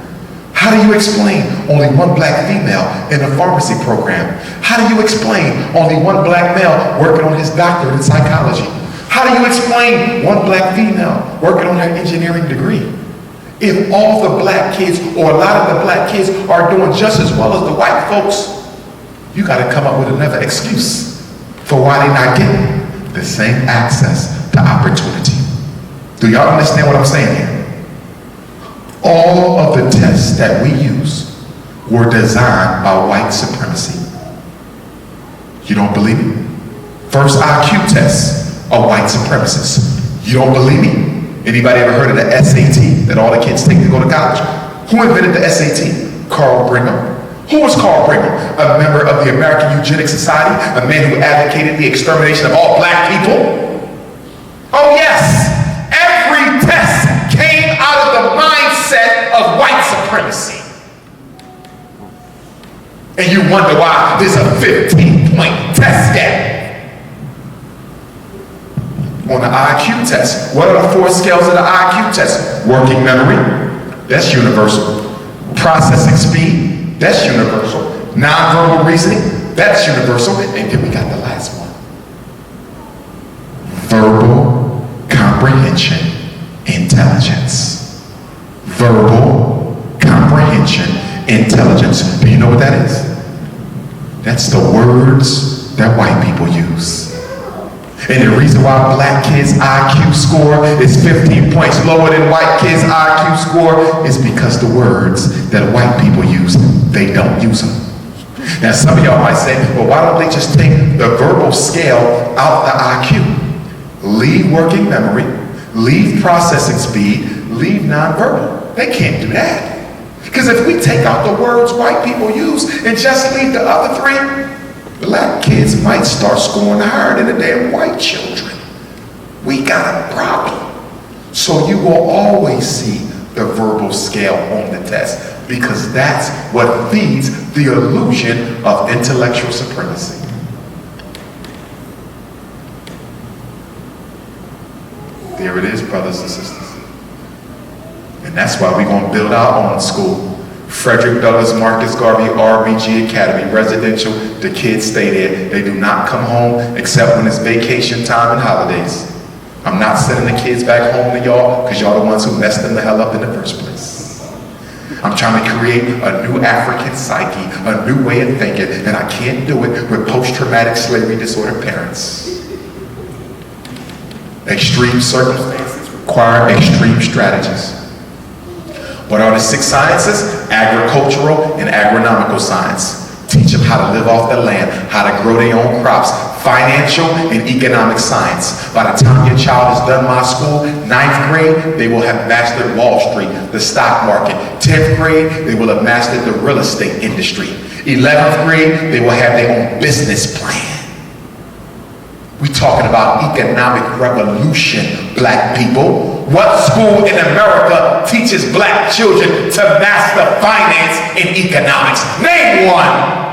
How do you explain only one black female in the pharmacy program? How do you explain only one black male working on his doctorate in psychology? How do you explain one black female working on her engineering degree? If all the black kids or a lot of the black kids are doing just as well as the white folks, you got to come up with another excuse for why they're not getting the same access to opportunity. Do y'all understand what I'm saying here? All of the tests that we use were designed by white supremacy. You don't believe me? First IQ tests are white supremacists. You don't believe me? Anybody ever heard of the SAT that all the kids take to go to college? Who invented the SAT? Carl Brigham. Who was Carl Brigham? A member of the American Eugenics Society, a man who advocated the extermination of all black people. Oh yes, every test came out of the mindset of white supremacy. And you wonder why there's a 15-point test gap. On the IQ test, what are the 4 scales of the IQ test? Working memory, that's universal. Processing speed, that's universal. Nonverbal reasoning, that's universal. And then we got the last one. Verbal comprehension intelligence. Verbal comprehension intelligence. Do you know what that is? That's the words that white people use. And the reason why black kids' IQ score is 15 points lower than white kids' IQ score is because the words that white people use, they don't use them. Now some of y'all might say, well, why don't they just take the verbal scale out the IQ? Leave working memory, leave processing speed, leave nonverbal. They can't do that. Because if we take out the words white people use and just leave the other three, black kids might start scoring higher than the damn white children. We got a problem. So you will always see the verbal scale on the test, because that's what feeds the illusion of intellectual supremacy. There it is, brothers and sisters. And that's why we're going to build our own school. Frederick Douglass Marcus Garvey RBG Academy, residential. The kids stay there. They do not come home except when it's vacation time and holidays. I'm not sending the kids back home to y'all because y'all the ones who messed them the hell up in the first place. I'm trying to create a new African psyche, a new way of thinking, and I can't do it with post-traumatic slavery disorder parents. Extreme circumstances require extreme strategies. What are the 6 sciences? Agricultural and agronomical science. Teach them how to live off the land, how to grow their own crops. Financial and economic science. By the time your child is done my school, 9th grade, they will have mastered Wall Street, the stock market. 10th grade, they will have mastered the real estate industry. 11th grade, they will have their own business plan. We're talking about economic revolution, black people. What school in America teaches black children to master finance and economics? Name one.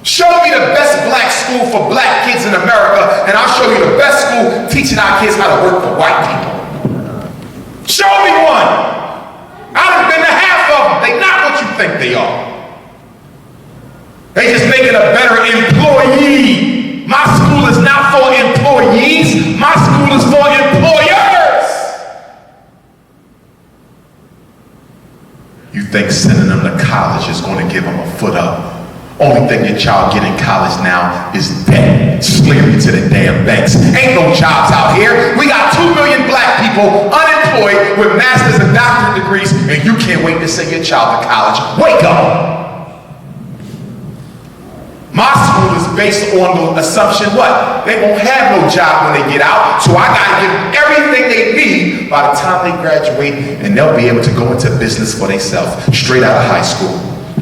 Show me the best black school for black kids in America, and I'll show you the best school teaching our kids how to work for white people. Show me one. I've been to half of them. They're not what you think they are. They just making a better employee. My school is not for employees. My school is for employers. You think sending them to college is going to give them a foot up? Only thing your child get in college now is debt, slavery to the damn banks. Ain't no jobs out here. We got 2 million black people unemployed with master's and doctorate degrees, and you can't wait to send your child to college. Wake up. My school is based on the assumption what? They won't have no job when they get out, so I gotta give them everything they need by the time they graduate, and they'll be able to go into business for themselves straight out of high school.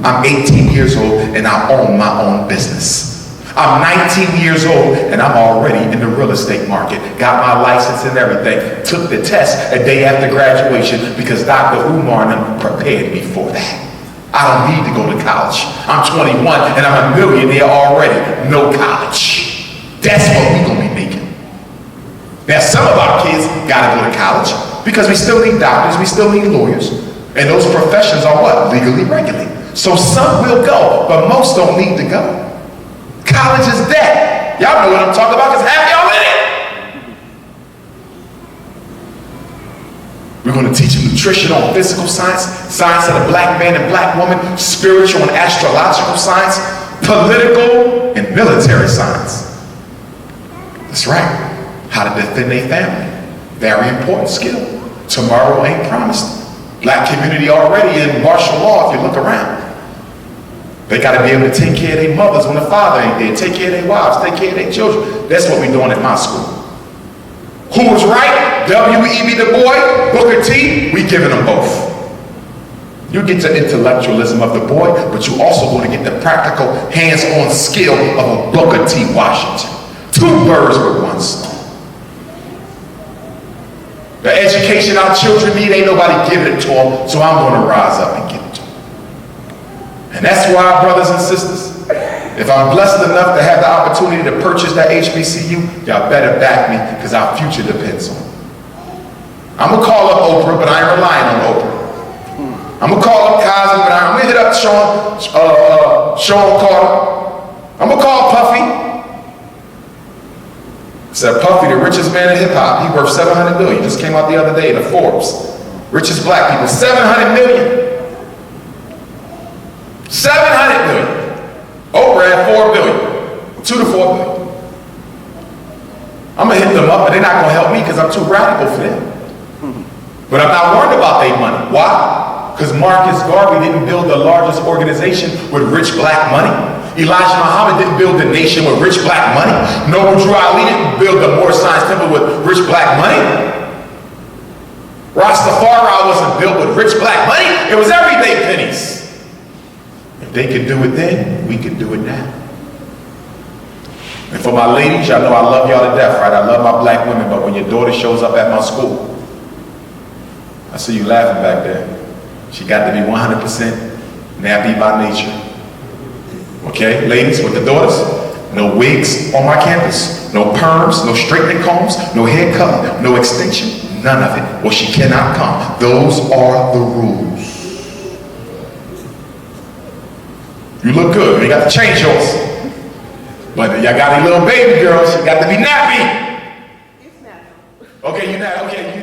I'm 18 years old and I own my own business. I'm 19 years old and I'm already in the real estate market. Got my license and everything. Took the test a day after graduation because Doctor Umar and them prepared me for that. I don't need to go to college. I'm 21 and I'm a millionaire already. No college. That's what we're gonna be making. Now some of our kids gotta go to college because we still need doctors, we still need lawyers. And those professions are what? Legally regulated. So some will go, but most don't need to go. College is dead. Y'all know what I'm talking about because half y'all in it. We're going to teach them nutrition on physical science, science of the black man and black woman, spiritual and astrological science, political and military science. That's right. How to defend their family. Very important skill. Tomorrow ain't promised. Black community already in martial law if you look around. They got to be able to take care of their mothers when the father ain't there, take care of their wives, take care of their children. That's what we're doing at my school. Who was right? W.E.B. Du Bois, Booker T, we giving them both. You get the intellectualism of the boy, but you also going to get the practical, hands-on skill of a Booker T. Washington. 2 birds with 1 stone. The education our children need, ain't nobody giving it to them, so I'm going to rise up and give it to them. And that's why, brothers and sisters, if I'm blessed enough to have the opportunity to purchase that HBCU, y'all better back me because our future depends on it. I'm going to call up Oprah, but I ain't relying on Oprah. I'm going to call up Cosby, but I'm going to hit up Sean Carter. I'm going to call Puffy. Said Puffy, the richest man in hip-hop, he worth $700 million. Just came out the other day in the Forbes. Richest black people, $700 million. $700 million. Oprah had $4 billion. $2 to $4 billion. I'm gonna hit them up, but they're not gonna help me because I'm too radical for them. But I'm not worried about their money. Why? Because Marcus Garvey didn't build the largest organization with rich black money. Elijah Muhammad didn't build the nation with rich black money. Noble Drew Ali didn't build the Moorish Science Temple with rich black money. Rastafari wasn't built with rich black money. It was everyday pennies. If they could do it then, we can do it now. And for my ladies, y'all know I love y'all to death, right? I love my black women, but when your daughter shows up at my school, I see you laughing back there. She got to be 100% nappy by nature. Okay, ladies with the daughters, no wigs on my campus, no perms, no straightening combs, no hair color, no extension, none of it. Well, she cannot come. Those are the rules. You look good. You got to change yours. But y'all got a little baby girl. She got to be nappy. Okay, you're not. Okay.